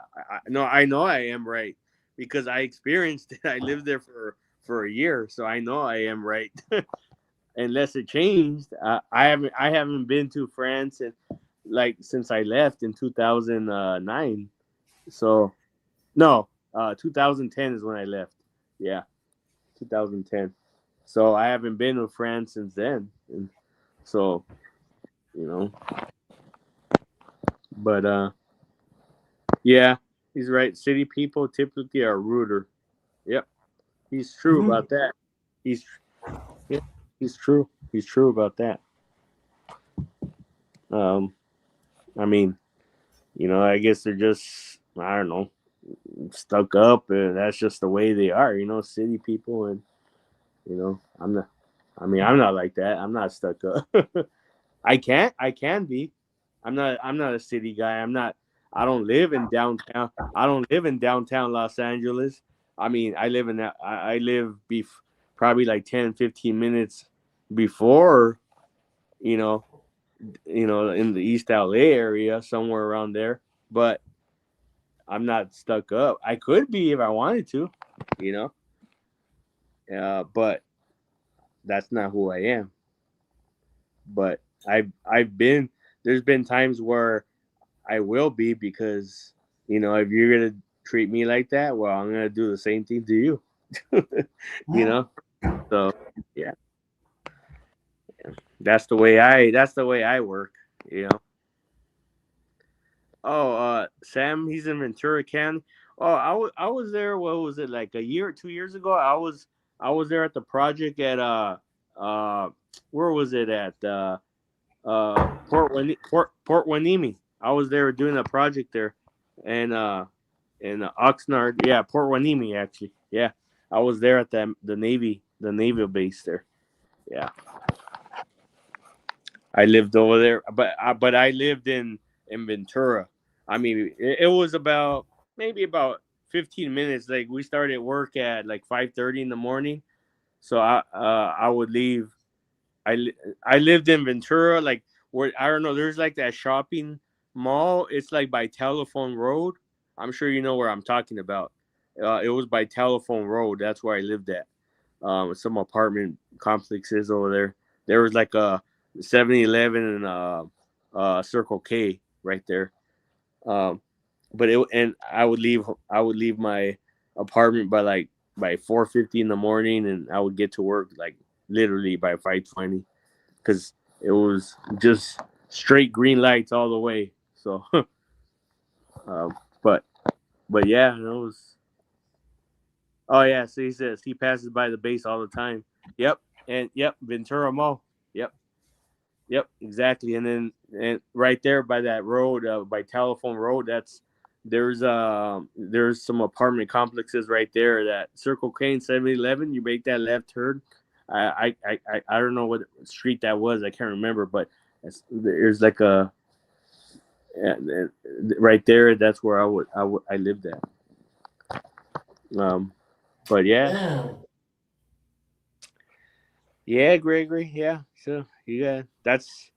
No, I know I am right because I experienced it. I lived there for a year, so I know I am right. Unless it changed, I haven't been to France since I left in 2009. So no, 2010 is when I left. Yeah, 2010. So I haven't been to France since then. And so, you know, but yeah, he's right. City people typically are ruder. Yep, he's true Mhm. about that. He's yeah, he's true. He's true about that. I mean, I guess they're just, I don't know, stuck up, and that's just the way they are. City people, and I'm not. I mean, I'm not like that. I'm not stuck up. I can be. I'm not a city guy. I don't live in downtown. I don't live in downtown Los Angeles. I mean, I live in that. I live probably like 10, 15 minutes before, you know, in the East LA area, somewhere around there. But I'm not stuck up. I could be if I wanted to, you know. But that's not who I am. But I've been there's been times where I will be, because if you're gonna treat me like that, well, I'm gonna do the same thing to you. you know. So yeah, that's the way I work. You know. Oh, Sam, he's in Ventura County. Oh, I was there. What was it, like a year or 2 years ago? I was there at the project at uh where was it at Port Hueneme. I was there doing a project there, and in Oxnard. Yeah, Port Hueneme actually. Yeah, I was there at the naval base there. Yeah, I lived over there, but I lived in Ventura. I mean, it was maybe about 15 minutes. Like, we started work at like 5:30 in the morning, so I would leave. I lived in Ventura, like, where, I don't know. There's like that shopping mall. It's like by Telephone Road. I'm sure you know where I'm talking about. It was by Telephone Road. That's where I lived at. Some apartment complexes over there. There was like a 7-Eleven and Circle K right there. And I would leave my apartment by 4:50 in the morning, and I would get to work like literally by 5:20, because it was just straight green lights all the way. So, um, but yeah, it was. Oh yeah, so he says he passes by the base all the time. Yep, and yep, Ventura Mall. Yep, yep, exactly. And right there by that road, by Telephone Road, there's some apartment complexes right there. That Circle K and 7-Eleven. You make that left turn. I don't know what street that was. I can't remember, but there's like a right there. That's where I lived at. But yeah. Damn. Yeah, Gregory. Yeah. So that's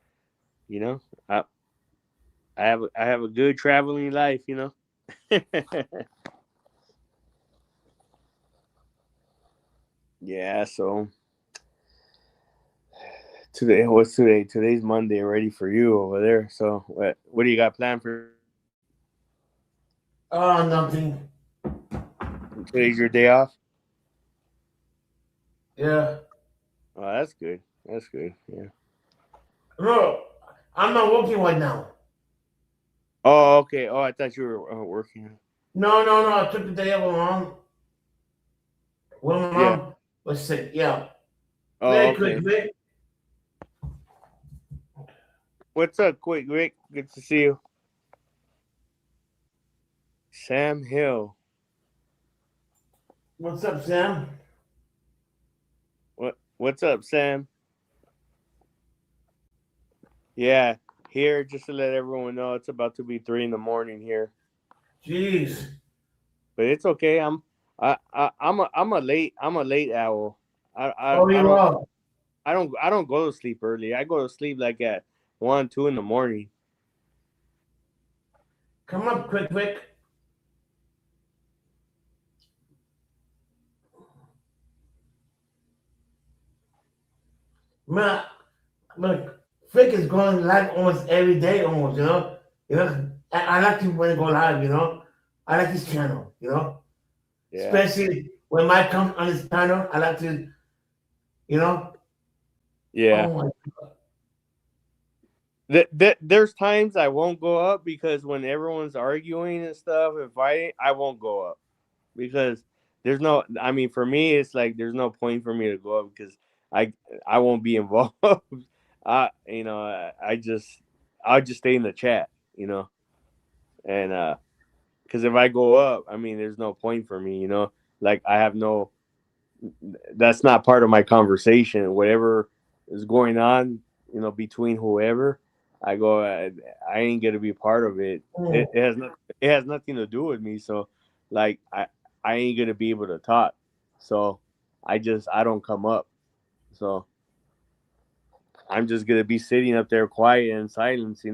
you know I I have a good traveling life. Yeah. So what's today? Today's Monday already for you over there. So what do you got planned for Oh, nothing. today's your day off? Yeah. Oh, that's good. That's good. Yeah. No, I'm not working right now. Oh, okay. Oh, I thought you were working. No. I took the day off with my mom. When my Yeah. mom was sick. Yeah. Oh, Very okay. quick, Vic. What's up, quick Rick? Good to see you. Sam Hill. What's up, Sam? What's up, Sam? Yeah, here, just to let everyone know, it's about to be 3 in the morning here, Jeez. but it's okay. I'm a late owl. I I, Oh, I you don't are. I don't go to sleep early. I go to sleep like at 1, 2 in the morning. Come up, quick, Vic. Man, look, Vic is going live almost every day, almost. I like to when he go live. I like his channel. Yeah, Especially when Mike comes on his channel. I like to. You know. yeah. Oh my. There's times I won't go up, because when everyone's arguing and stuff and fighting, I won't go up, because there's no. I mean, for me, it's like there's no point for me to go up because I I won't be involved. I'll just stay in the chat, and because if I go up, I mean, there's no point for me, like I have no. That's not part of my conversation. Whatever is going on, between whoever, I go. I ain't gonna be part of it. Mm. It has nothing to do with me. So, like, I ain't gonna be able to talk. So, I don't come up. So I'm just gonna be sitting up there quiet and silence.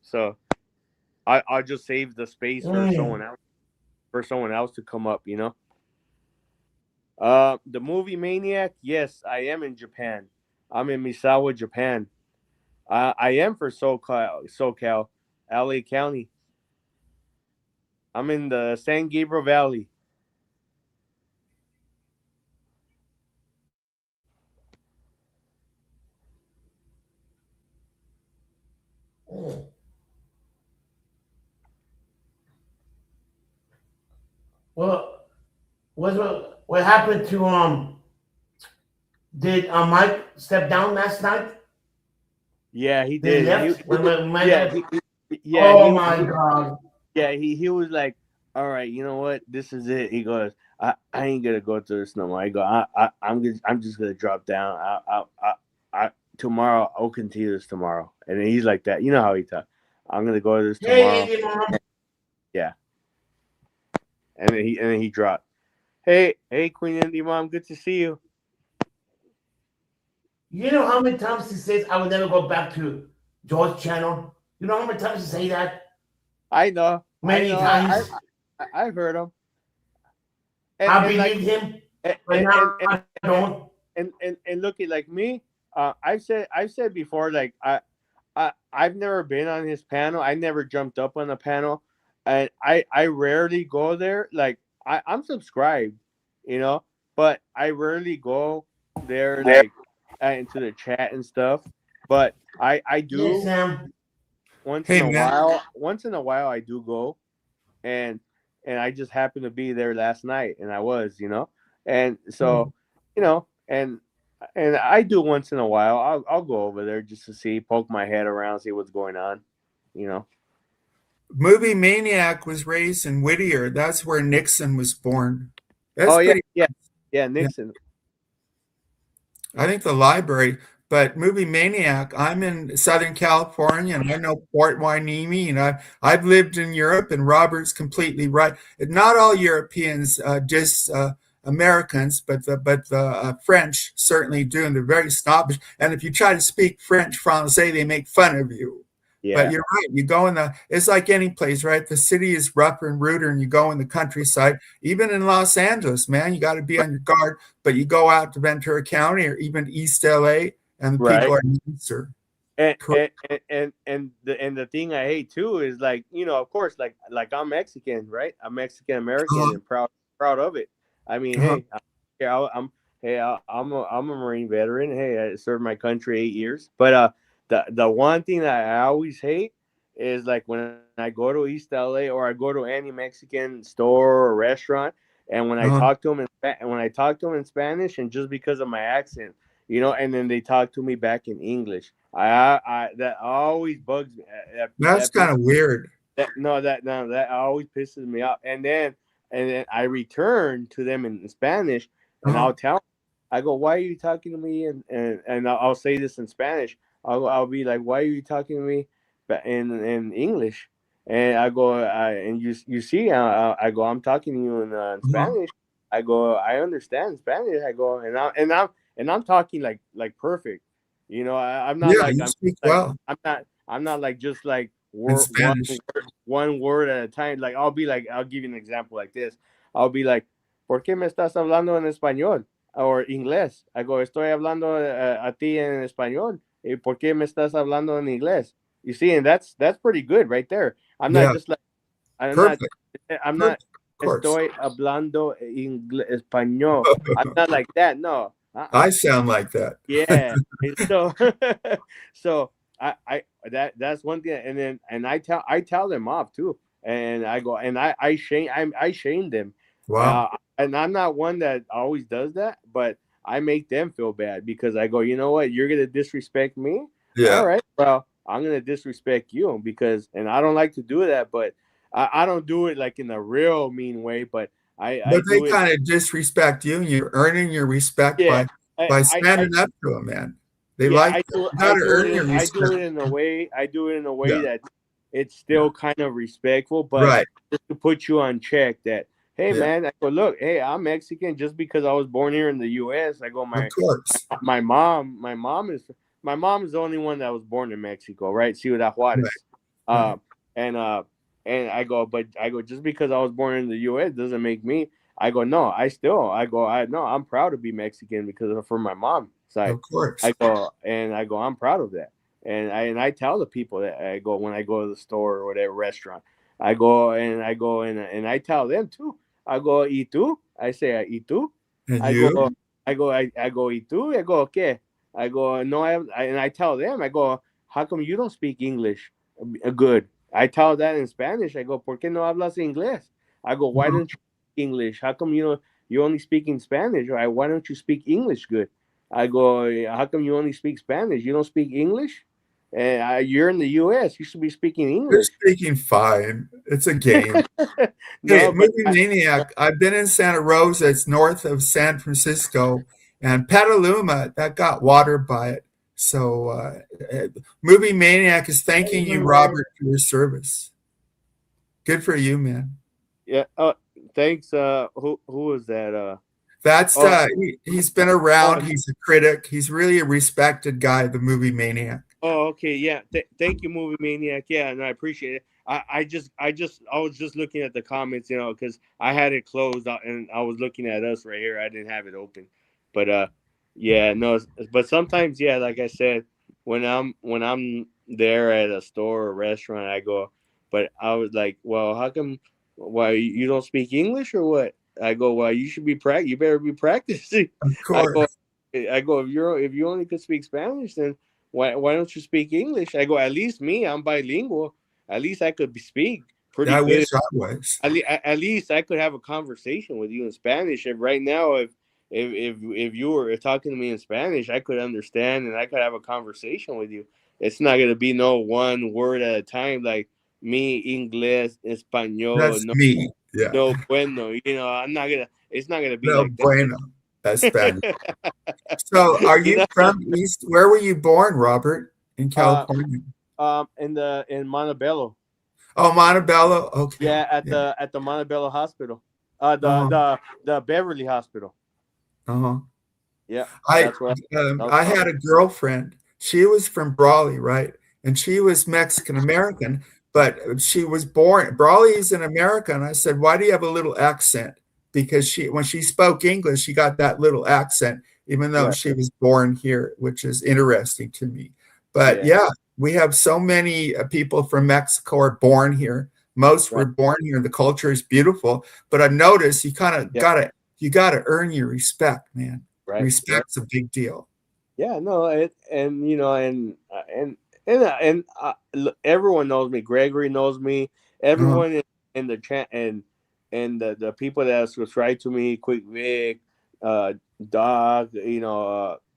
So I'll just save the space for Mm. someone else to come up. The movie Maniac. Yes, I am in Japan. I'm in Misawa, Japan. I am for SoCal, LA County. I'm in the San Gabriel Valley. Mm. Well, what happened to Did Mike step down last night? Yeah, he They did. left when my Yeah, left. yeah, Oh my God! yeah, he was like, all right, you know what? This is it. He goes, I ain't gonna go through this no more. I go, I'm just gonna drop down. Tomorrow I'll continue this tomorrow. And then he's like that. You know how he talks. I'm gonna go to this Hey, tomorrow. Indian mom. Yeah. And then he dropped. Hey, Queen Indie Mom, good to see you. You know how many times he says I will never go back to George's channel? You know how many times he say that? I know. Many times. I've heard him. I And like believe him, and but and now I don't. and look at like me. I've said before, like I've never been on his panel. I never jumped up on the panel, and I rarely go there. Like I'm subscribed, but I rarely go there like into the chat and stuff. But I Yes, do Sam. once in Hey, a man. while. Once in a while, I do go, and I just happened to be there last night, and I was. And so, and I do once in a while. I'll go over there just to see, poke my head around, see what's going on. You know. Movie Maniac was raised in Whittier. That's where Nixon was born. That's Oh yeah, pretty. yeah, yeah. Yeah, Nixon. I think the library. But Movie Maniac, I'm in Southern California, and I know Port Hueneme, and I've lived in Europe. And Robert's completely right. Not all Europeans, just Americans, but the French certainly do, and they're very snobbish. And if you try to speak French Francais, they make fun of you. But Yeah. you're right. You go it's like any place, right? The city is rougher and ruder, and you go in the countryside. Even in Los Angeles, man, you got to be on your guard. But you go out to Ventura County or even East LA, and the people Right. are nicer. And Cool. the thing I hate too is, like, of course, like I'm Mexican, right? I'm Mexican American and proud of it. I mean, Uh-huh. hey, I'm a Marine veteran. Hey, I served my country 8 years. But the one thing that I always hate is, like, when I go to East LA or I go to any Mexican store or restaurant, and when I Uh-huh. talk to them in Spanish, and just because of my accent, and then they talk to me back in English. I that always bugs me. That's kind of weird. That always pisses me off. And then I return to them in Spanish, and Uh-huh. I'll tell them, I go, why are you talking to me? And I'll say this in Spanish. I'll be like, why are you talking to me in English? And I go, and you see, I go, I'm talking to you in Uh-huh. Spanish. I go, I understand Spanish. I go, and I'm talking like perfect. I'm not Yeah, like you I'm speak like well I'm not like just like in word, Spanish. one word at a time. Like, I'll give you an example like this. I'll be like, ¿Por qué me estás hablando en español or inglés? I go, estoy hablando a ti en español. ¿Y por qué me estás hablando en inglés? You see, and that's pretty good right there. I'm not Yeah, just like I'm not perfect. I'm not Perfect. Of course. estoy hablando español. I'm not like that. No. I sound like that. Yeah. And so so that's one thing. And then I tell them off too. And I go, and I shame them. Wow. And I'm not one that always does that, but I make them feel bad because I go, you know what, you're gonna disrespect me. All Yeah. right, well, I'm gonna disrespect you because, and I don't like to do that, but I don't do it like in a real mean way, but I But they do it. kind of disrespect you, and you're earning your respect Yeah, by I standing up to them, man. They yeah, like that. You got to earn your I do respect. it in a way. I do it in a way Yeah. that it's still kind of respectful, but Right. just to put you on check that, hey Yeah. man, I go, look, hey, I'm Mexican just because I was born here in the US. I go, Of course. my mom is the only one that was born in Mexico, right? Ciudad Right. Juarez. Right. And and I go, but I go, just because I was born in the US doesn't make me. I go, no, I'm proud to be Mexican because of from my mom's side. Of course. I go, I'm proud of that. And I tell the people that I go when I go to the store or whatever restaurant, I tell them too. I go, ¿y tú? I say, ¿y tú? And I go, you? I go, ¿y tú? I go, ¿qué? I go, no, and I tell them, I go, how come you don't speak English good? I tell that in Spanish. I go, ¿por qué no hablas inglés? I go, why don't you speak English? How come you only speak in Spanish? Right? Why don't you speak English good? I go, how come you only speak Spanish? You don't speak English? And you're in the U.S. You should be speaking You're English. speaking fine. It's a game. Hey, No, but Movie Maniac, I've been in Santa Rosa. It's north of San Francisco. And Petaluma, that got watered by it. So Movie Maniac is thanking you, Robert, for your service. Good for you, man. yeah. Thanks. Who is that? That's Oh, he's been oh, around. He's a critic. He's really a respected guy, the Movie Maniac. oh, okay. Yeah. Thank you, Movie Maniac. Yeah, and I appreciate it. I was just looking at the comments, because I had it closed out and I was looking at us right here. I didn't have it open, but yeah, no. But sometimes, yeah, like I said, when I'm there at a store or restaurant, I go, but I was like, well, how come? Why you don't speak English or what? I go, well, you should be You better be practicing. Of I course. go, if you only could speak Spanish, then why don't you speak English? I go, at least me, I'm bilingual. At least I could speak pretty I good. wish I was. At least I could have a conversation with you in Spanish. If right now, if you were talking to me in Spanish, I could understand and I could have a conversation with you. It's not gonna be no one word at a time like me, English, Español, That's me. Yeah. no bueno. I'm not gonna. It's not gonna be No like bueno. That's Spanish. that. So, are you you know. from East? Where were you born, Robert? In Uh, California? in Montebello. Oh, Montebello. Okay. Yeah, Yeah. at the Montebello Hospital. Uh, the Uh-huh. the the Beverly Hospital. Uh-huh. Yeah, I that's where I was I from. had a girlfriend. She was from Brawley, right? And she was Mexican American, but she was born. Brawley is in America, and I said, "Why do you have a little accent?" Because when she spoke English, she got that little accent, even though Right. she was born here, which is interesting to me. But Yeah. yeah, we have so many people from Mexico are born here. Most were Right. born here. The culture is beautiful, but I've noticed you kind of Yeah. gotta earn your respect, man. Right. Right. Respect's a big deal. Yeah. No. Everyone knows me. Gregory knows me. Uh-huh. Everyone in the chat and the people that subscribe to me, Quick Vic, Dog,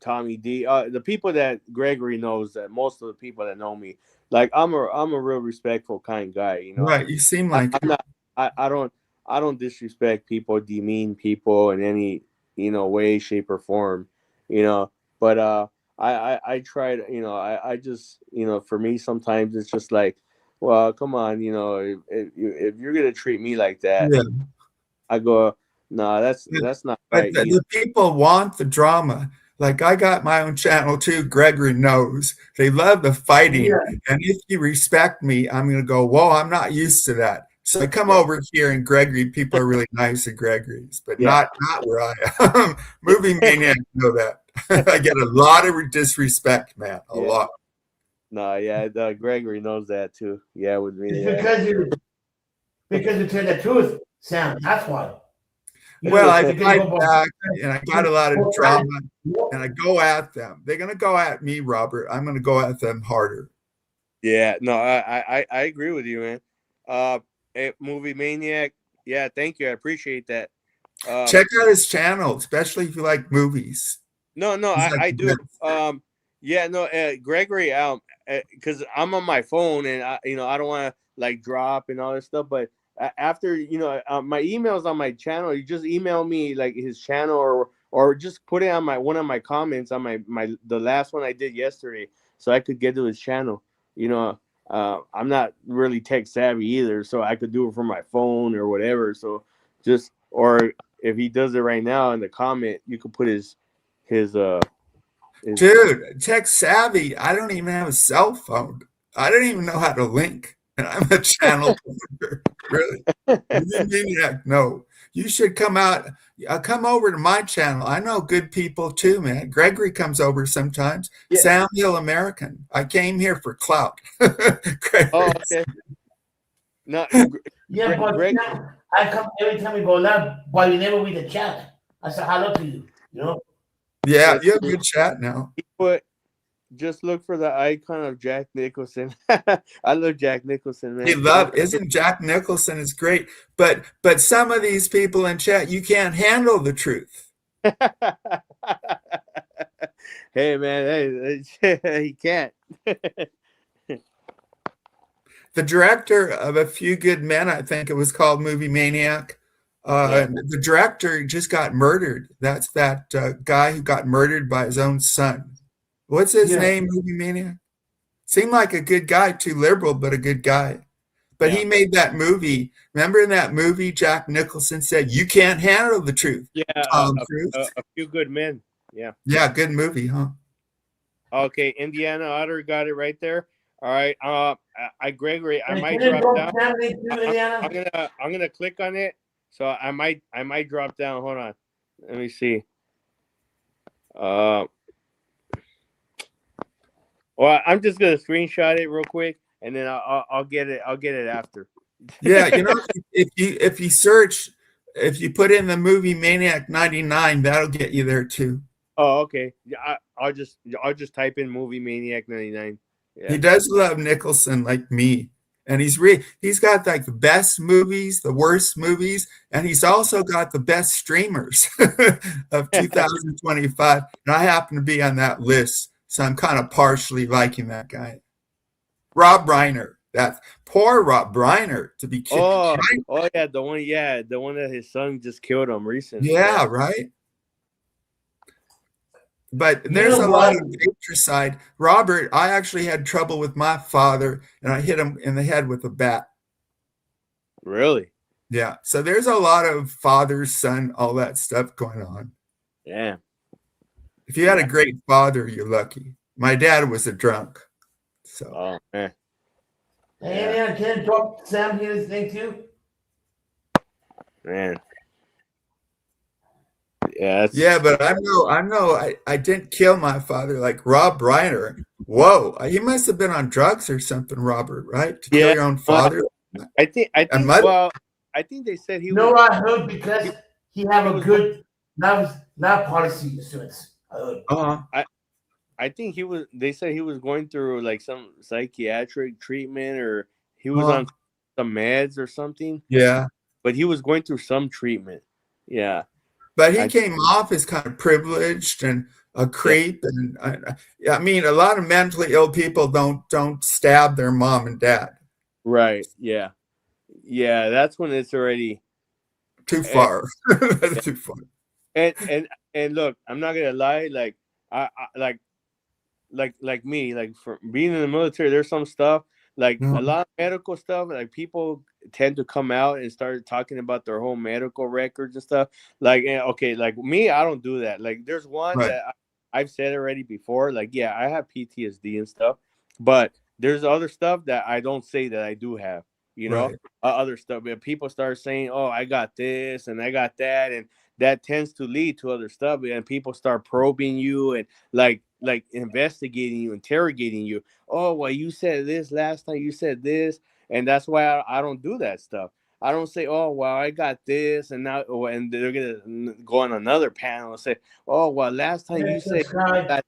Tommy D, the people that Gregory knows, that most of the people that know me, like I'm a real respectful, kind guy. Right. You seem like I'm not. I don't. I don't disrespect people, demean people in any way, shape, or form. You know, but I try to. I just for me sometimes it's just like, well, come on, if you're gonna treat me like that, yeah. I go, no, that's not But right. the people want the drama. Like I got my own channel too. Gregory knows they love the fighting, Yeah. and if you respect me, I'm gonna go. Whoa, I'm not used to that. So I come Yeah. over here, and Gregory, people are really nice at Gregory's, but Yeah. not where I am. Movie maniac know that. I get a lot of disrespect, man. A Yeah. lot. No, yeah, Gregory knows that too. Yeah, with me. It's Yeah. because you tell the truth, Sam. That's why. Well, I Because fight you go back, and I got a lot of about- drama, and I go at them. They're gonna go at me, Robert. I'm gonna go at them harder. Yeah, no, I agree with you, man. Movie Maniac. Yeah, thank you. I appreciate that. Check out his channel, especially if you like movies. No, He's like I the do. best. Yeah, no, Gregory, because I'm on my phone and I don't want to like drop and all this stuff. But after my emails on my channel, you just email me like his channel or just put it on one of my comments on my the last one I did yesterday, so I could get to his channel. I'm not really tech savvy either, so I could do it from my phone or whatever. So or if he does it right now in the comment, you could put his Dude, tech savvy. I don't even have a cell phone. I don't even know how to link. And I'm a channel builder. Really? Maniac, no. You should come over to my channel. I know good people too, man. Gregory comes over sometimes. Yeah. Sam Hill American. I came here for clout. Oh, okay. No, Yeah, but Greg, I come every time we go live, but you never read the chat. I say hello to you. You know. Yeah, that's you have true. good chat now. Just look for the icon of Jack Nicholson. I love Jack Nicholson, man. Isn't Jack Nicholson is great, but some of these people in chat, you can't handle the truth. Hey, man, he can't. The director of A Few Good Men, I think it was called, Movie Maniac. The director just got murdered. That's that guy who got murdered by his own son. What's his name, Movie Maniac? Seemed like a good guy, too liberal, but a good guy. But he made that movie. Remember in that movie, Jack Nicholson said, "You can't handle the truth." Yeah, Tom Cruise. A Few Good Men. Yeah. Yeah, good movie, huh? Okay, Indiana Otter got it right there. All right. Gregory, I might drop down. I'm gonna click on it. So I might drop down. Hold on. Let me see. Well, I'm just gonna screenshot it real quick, and then I'll get it. I'll get it after. Yeah, if you put in the Movie Maniac 99, that'll get you there too. Oh, okay. Yeah, I'll just type in Movie Maniac 99. Yeah. He does love Nicholson like me, and he's got like the best movies, the worst movies, and he's also got the best streamers of 2025. And I happen to be on that list, so I'm kind of partially liking that guy. Rob Reiner. That poor Rob Reiner to be killed. Oh yeah, the one that his son just killed him recently. Yeah, right. But there's a lot of patricide. Robert, I actually had trouble with my father, and I hit him in the head with a bat. Really? Yeah. So there's a lot of father, son, all that stuff going on. Yeah. If you had a great father, you're lucky. My dad was a drunk. So. Oh man. Hey, can I drop Sam here this thing too? Man. Yeah. Yeah, but I didn't kill my father like Rob Reiner. Whoa, he must have been on drugs or something, Robert, right? To kill your own father. I think well, I think they said he was. I heard because he have a good love policy insurance. I think they said he was going through like some psychiatric treatment, or he was on some meds or something. Yeah. But he was going through some treatment. Yeah. But he came off as kind of privileged and a creep. Yeah. And I mean, a lot of mentally ill people don't stab their mom and dad. Right. Yeah. Yeah. That's when it's already too far. That's too far. And look, I'm not gonna lie. Like I like me, like for being in the military, there's some stuff like a lot of medical stuff. Like people tend to come out and start talking about their whole medical records and stuff. Like, okay, like me, I don't do that. Like, there's one that I've said already before. Like, yeah, I have PTSD and stuff, but there's other stuff that I don't say that I do have. You know, other stuff. But people start saying, "Oh, I got this and I got that," and that tends to lead to other stuff. And people start probing you and like investigating you, interrogating you. Oh, well, you said this last time. You said this, and that's why I don't do that stuff. I don't say, "Oh, well, I got this," and now, and they're gonna go on another panel and say, "Oh, well, last time you said that."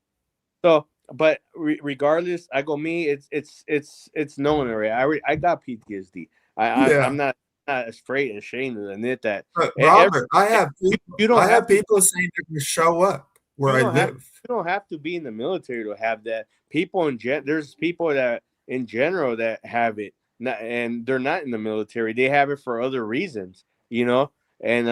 So, but regardless, I go, me, it's known already. I got PTSD. I'm not not afraid and ashamed to admit that. But Every, Robert, I have you people, don't I have have to. people saying they're going to show up where You I don't have. live. You don't have to be in the military to have that. People there's people that in general that have it, and they're not in the military. They have it for other reasons, you know, and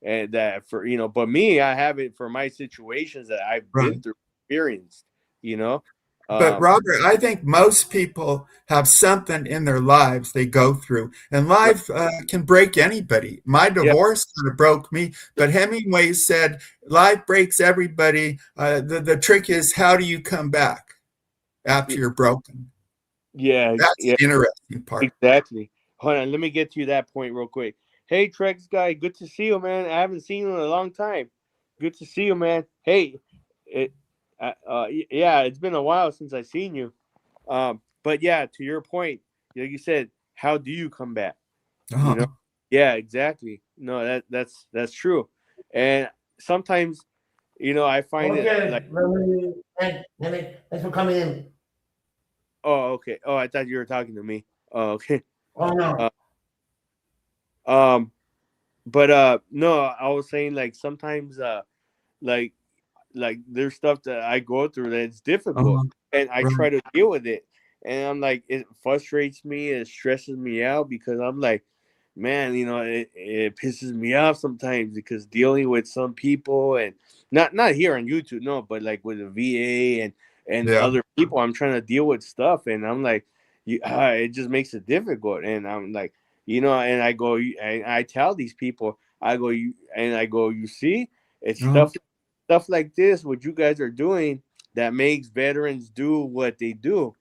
and that for But me, I have it for my situations that I've been Right. through, experienced, you know. But Um, Robert, I think most people have something in their lives they go through, and right, life can break anybody. My yeah, divorce kind of broke me, but Hemingway said life breaks everybody. The trick is, how do you come back after you're broken? yeah, That's yeah. the interesting part. Exactly. Hold on, let me get to that point real quick. Hey, Trex guy, good to see you, man. I haven't seen you in a long time. Good to see you, man. Hey, it, yeah, it's been a while since I seen you. But yeah, to your point, like you said, how do you come back? You know, Uh-huh. yeah, exactly. No, that's true. And sometimes, I find it like, Okay, let me thanks for coming in. oh, okay. Oh, I thought you were talking to me. Oh, okay. Oh no. Uh, um, But no, I was saying like sometimes like there's stuff that I go through that's difficult Uh-huh. and I Right. try to deal with it. And I'm like, it frustrates me, it stresses me out because I'm like, man, it pisses me off sometimes because dealing with some people and not here on YouTube, no, but like with the VA and Yeah. other people, I'm trying to deal with stuff and I'm like, it just makes it difficult. And I'm like, and I tell these people, I go, you see, it's Uh-huh. stuff like this, what you guys are doing, that makes veterans do what they do.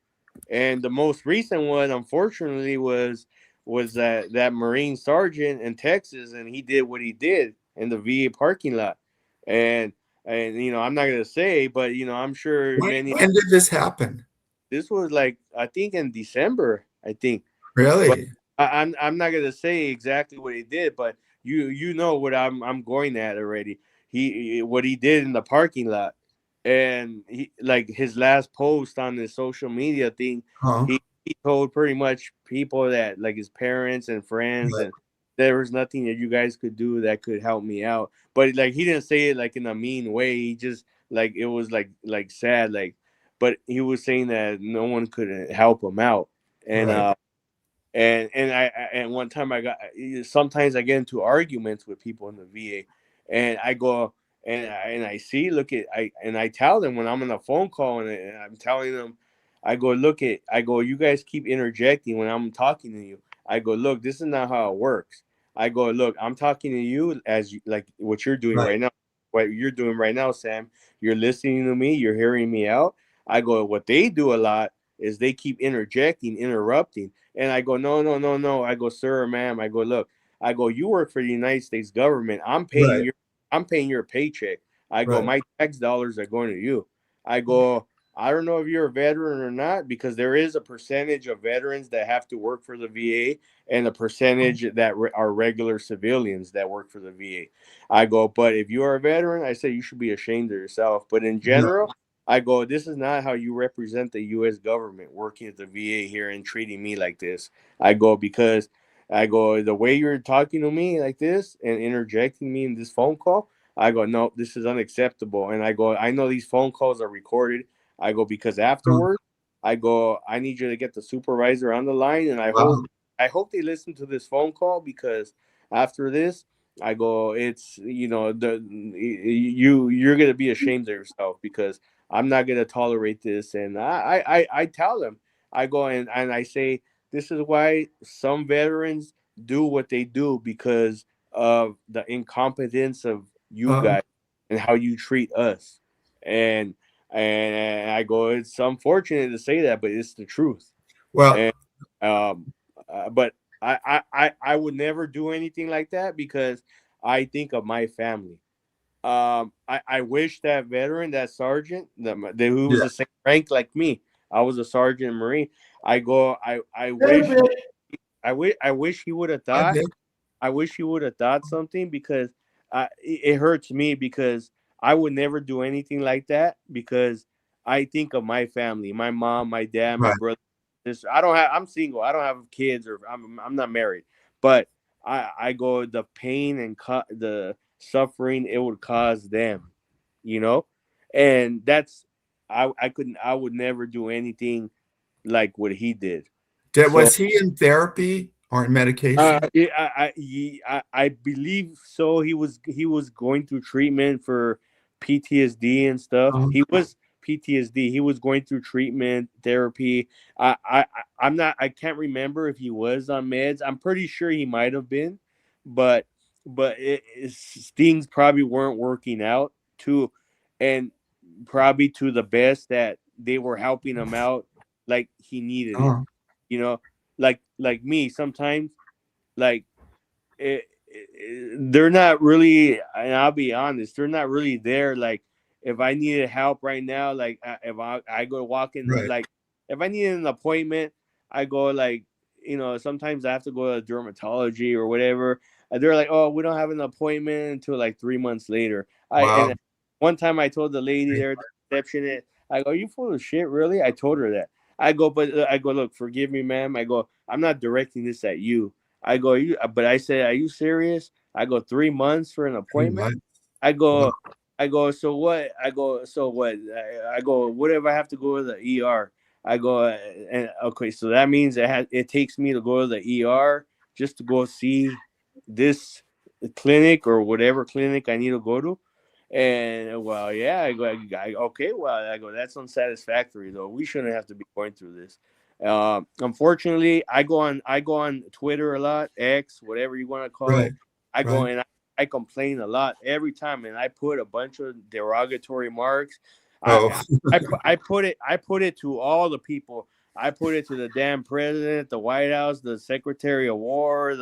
And the most recent one, unfortunately, was that Marine sergeant in Texas, and he did what he did in the VA parking lot. And I'm not gonna say, but I'm sure many. When did this happen? This was like I think in December, I think. But Really? I'm not gonna say exactly what he did, but you know what I'm going at already. What he did in the parking lot, and he like his last post on his social media thing, Huh? he told pretty much people that like his parents and friends Right. and there was nothing that you guys could do that could help me out. But like he didn't say it like in a mean way. He just like it was like sad but he was saying that no one could help him out and Right. and one time sometimes I get into arguments with people in the VA, and I go and I see look at I tell them when I'm on a phone call and I'm telling them, I go, you guys keep interjecting when I'm talking to you. I go, look, this is not how it works. I go, look, I'm talking to you as like what you're doing Right. right now, what you're doing right now, Sam. You're listening to me, you're hearing me out. I go, what they do a lot is they keep interjecting, interrupting. And I go, no, no, no, no. I go, sir, ma'am. I go, look. I go, you work for the United States government. Right. I'm paying your paycheck. I go, Right. my tax dollars are going to you. I go, I don't know if you're a veteran or not because there is a percentage of veterans that have to work for the VA and a percentage that are regular civilians that work for the VA. I go, but if you are a veteran, I say you should be ashamed of yourself. But in Yeah. general, I go, this is not how you represent the U.S. government working at the VA here and treating me like this. I go, because I go, the way you're talking to me like this and interjecting me in this phone call, I go, no, this is unacceptable. And I go, I know these phone calls are recorded. I go, because Oh, afterward, I go, I need you to get the supervisor on the line. And wow. I hope they listen to this phone call because after this, I go, it's, you're going to be ashamed of yourself because I'm not gonna tolerate this. And I tell them, I go and I say, this is why some veterans do what they do because of the incompetence of you Uh, guys and how you treat us. And I go, it's unfortunate to say that, but it's the truth. well, And but I would never do anything like that because I think of my family. I wish that veteran, that sergeant, who was yeah. the same rank like me. I was a sergeant Marine. I go. I Little wish. bit. I wish he would have I thought. did. I wish he would have thought something because it hurts me because I would never do anything like that because I think of my family, my mom, my dad, my Right. brother, sister. I don't have. I'm single. I don't have kids or I'm not married. but I go the pain and the suffering it would cause them, you know, and that's I would never do anything like what he did. So Was he in therapy or in medication? yeah, I believe so. He was going through treatment for PTSD and stuff. Uh-huh. He was PTSD. He was going through treatment therapy. I'm not. I can't remember if he was on meds. I'm pretty sure he might have been, but things probably weren't working out too, and probably to the best that they were helping him out like he needed it. Uh-huh. You know, like me sometimes like they're not really, and I'll be honest, they're not really there. Like if I needed help right now, like if I go walk in, Right. like if I needed an appointment, I go like, you know, sometimes I have to go to dermatology or whatever. And they're like, oh, we don't have an appointment until like 3 months later. Wow. And one time I told the lady there, the receptionist, I go, are you full of shit, really? I told her that. I go, but I go, look, forgive me, ma'am. I go, I'm not directing this at you. I go, but I said, are you serious? I go 3 months for an appointment. I Wow. go, so what? I go, so what? I go, what if I have to go to the ER? I go, and okay, so that means it takes me to go to the ER just to go see this clinic or whatever clinic I need to go to. And well, yeah, okay, well, I go, that's unsatisfactory though. We shouldn't have to be going through this. Unfortunately, I go on Twitter a lot, X, whatever you want to call Right. it. I go Right. and I complain a lot every time, and I put a bunch of derogatory marks. Oh, I put it to all the people. I put it to the damn president, the White House, the Secretary of War,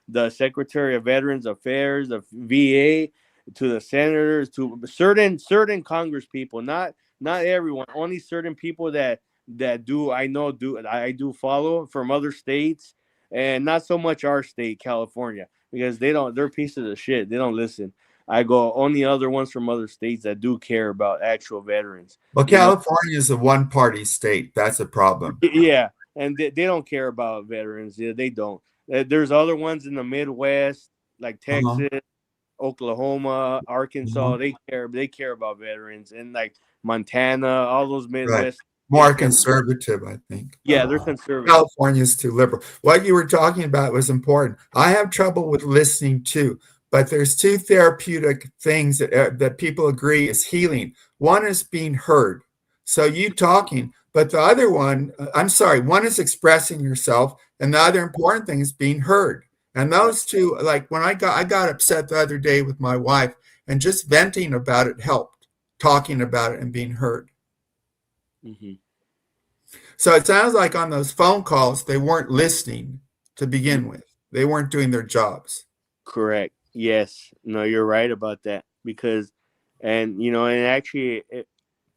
the Secretary of Veterans Affairs, the VA, to the senators, to certain Congress people, not everyone, only certain people that do I do follow from other states, and not so much our state, California, because they're pieces of shit. They don't listen. I go only other ones from other states that do care about actual veterans. well, You know, California is a one-party state. That's a problem. yeah, and they don't care about veterans. Yeah, they don't. There's other ones in the Midwest, like Uh-huh. Texas, Oklahoma, Uh-huh. Arkansas. They care about veterans, and like Montana, all those Right. Midwest. They More care. conservative, I think. Yeah, they're conservative. California is too liberal. What you were talking about was important. I have trouble with listening too, but there's two therapeutic things that people agree is healing. One is being heard. So you talking, but the other one, I'm sorry, one is expressing yourself, and the other important thing is being heard. And those two, like when I got upset the other day with my wife, and just venting about it helped. Talking about it and being heard. Mm-hmm. So it sounds like on those phone calls, they weren't listening to begin with. They weren't doing their jobs. Correct. Yes. No, you're right about that because, and and actually,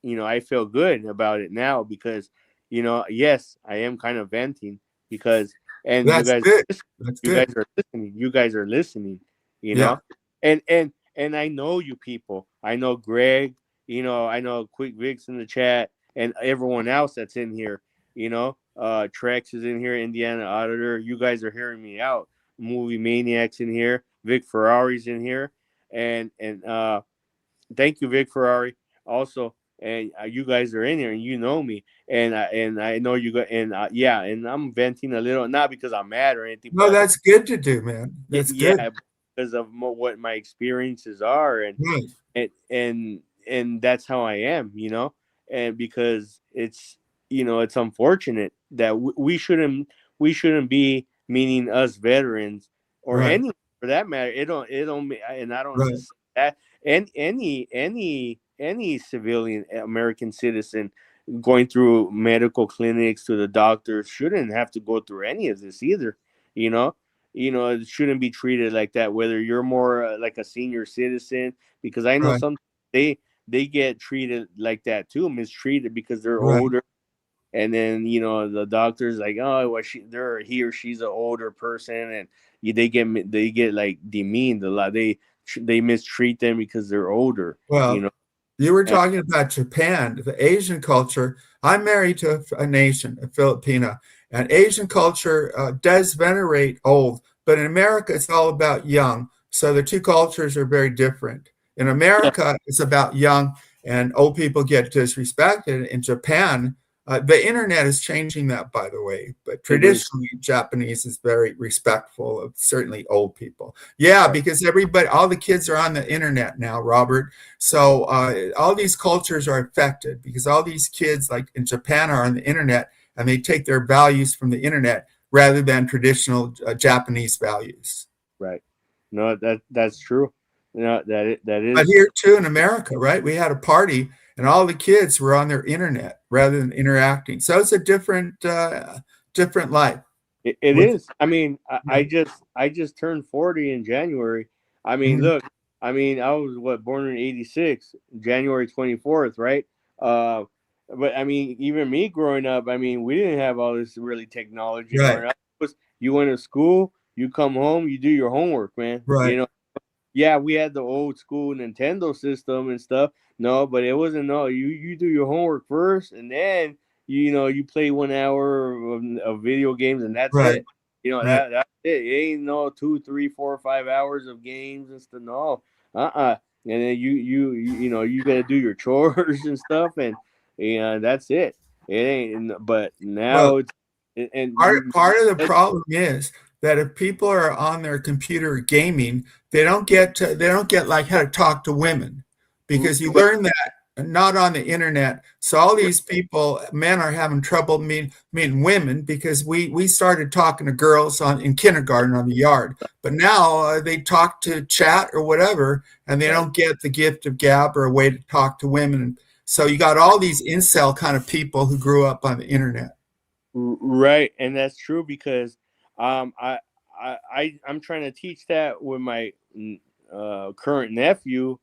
I feel good about it now because, yes, I am kind of venting because, and That's good. That's you good. guys are listening. You guys are listening. You Yeah. know, and I know you people. I know Greg. I know Quick Vic's in the chat and everyone else that's in here. Trex is in here. Indiana Auditor. You guys are hearing me out. Movie Maniacs in here. Vic Ferrari's in here, and thank you, Vic Ferrari, also. And you guys are in here, and you know me, and I know you got, and yeah, and I'm venting a little, not because I'm mad or anything, No, but that's good to do, man. That's good. yeah, because of what my experiences are, Right. and that's how I am, and because it's unfortunate that we shouldn't be, meaning us veterans or Right. anyone for that matter. It don't, and I don't Right. just say that, and any civilian American citizen going through medical clinics to the doctors shouldn't have to go through any of this either. You know, it shouldn't be treated like that. Whether you're more like a senior citizen, because I know Right. some they get treated like that too, mistreated because they're Right. older. And then the doctor's like, oh, well, he or she's an older person, and they get like demeaned a lot. They mistreat them because they're older. Well, you were And, talking about Japan, the Asian culture. I'm married to a nation, a Filipina, and Asian culture does venerate old, But in America, it's all about young. So the two cultures are very different. In America, it's about young, and old people get disrespected. In Japan, the internet is changing that, by the way. But traditionally, Japanese is very respectful of certainly old people. Yeah, because everybody, all the kids are on the internet now, Robert. So all these cultures are affected because all these kids, like in Japan, are on the internet, and they take their values from the internet rather than traditional Japanese values. Right. No, that's true. No, that is. But here too in America, right? We had a party and all the kids were on their internet rather than interacting. So it's a different life. It is. I mean, I just turned 40 in January. I mean, look, I mean, I was born in '86, January 24th, right? But I mean, even me growing up, I mean, we didn't have all this really technology growing up. It was, you went to school, you come home, you do your homework, man. Right. You know, yeah, we had the old school Nintendo system and stuff. No, but it wasn't. No, you do your homework first, and then you play 1 hour of video games, and that's it. That's it. It ain't no 2, 3, 4, 5 hours of games and stuff. No, and then you gotta do your chores and stuff, and that's it. It ain't. But now it's part of the problem is that if people are on their computer gaming, they don't get like how to talk to women, because you learn that not on the internet. So all these people, men, are having trouble meeting women because we started talking to girls in kindergarten on the yard, but now they talk to chat or whatever, and they don't get the gift of gab or a way to talk to women. So you got all these incel kind of people who grew up on the internet. Right, and that's true because I'm trying to teach that with my current nephew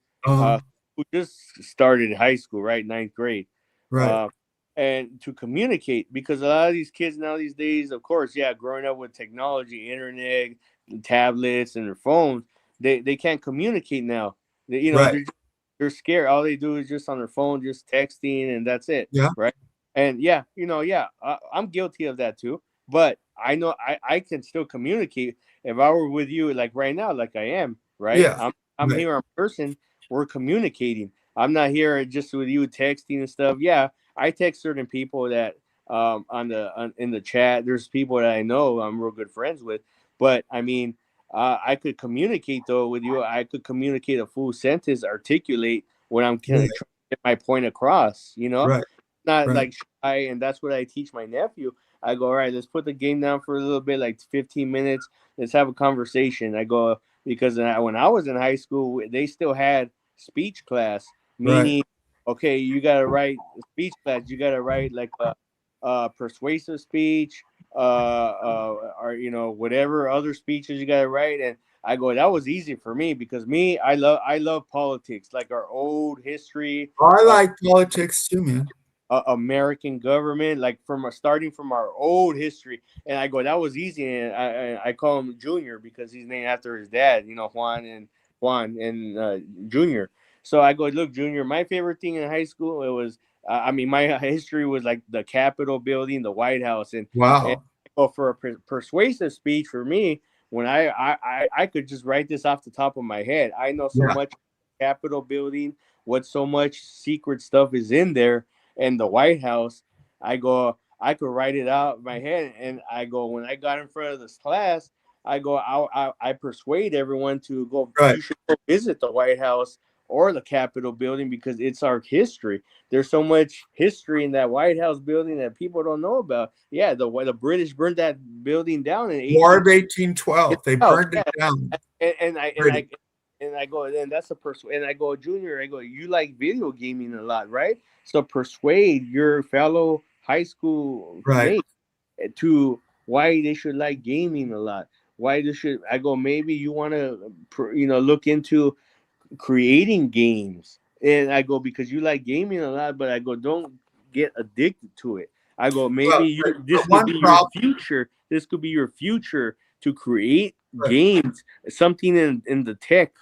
who just started high school, right, 9th grade, right, and to communicate, because a lot of these kids now these days, of course, growing up with technology, internet, and tablets, and their phones, they can't communicate now. They're scared. All they do is just on their phone, just texting, and that's it. Yeah. Right. And I'm guilty of that too. But I know I can still communicate if I were with you, like right now, like I am. Right. Yeah. I'm here in person. We're communicating. I'm not here just with you texting and stuff. Yeah, I text certain people that in the chat. There's people that I know I'm real good friends with. But I mean, I could communicate though with you. I could communicate a full sentence, articulate when I'm trying to get my point across. Not like shy, and that's what I teach my nephew. I go, all right, let's put the game down for a little bit, like 15 minutes. Let's have a conversation. I go, because when I was in high school, they still had speech class, meaning, okay, you got to write speech class. You got to write like a persuasive speech, or whatever other speeches you got to write. And I go, that was easy for me because I love politics, like our old history. I like politics too, man. American government, like starting from our old history. And I go, that was easy. And I call him Junior because he's named after his dad, Juan and Junior. So I go, look, Junior, my favorite thing in high school, it was, my history was like the Capitol building, the White House. And for a persuasive speech for me, when I could just write this off the top of my head. I know so much Capitol building, what so much secret stuff is in there. And the White House, I go, I could write it out in my head. And I go, when I got in front of this class, I go, I persuade everyone to go, you should go visit the White House or the Capitol building because it's our history. There's so much history in that White House building that people don't know about. Yeah, the British burned that building down in War of 1812. They burned it down. And I go, and that's and I go, Junior, I go, you like video gaming a lot, right? So persuade your fellow high school mates to why they should like gaming a lot. Why they should, I go, maybe you want to, look into creating games. And I go, because you like gaming a lot, but I go, don't get addicted to it. I go, maybe this could be your future. This could be your future to create games, something in the tech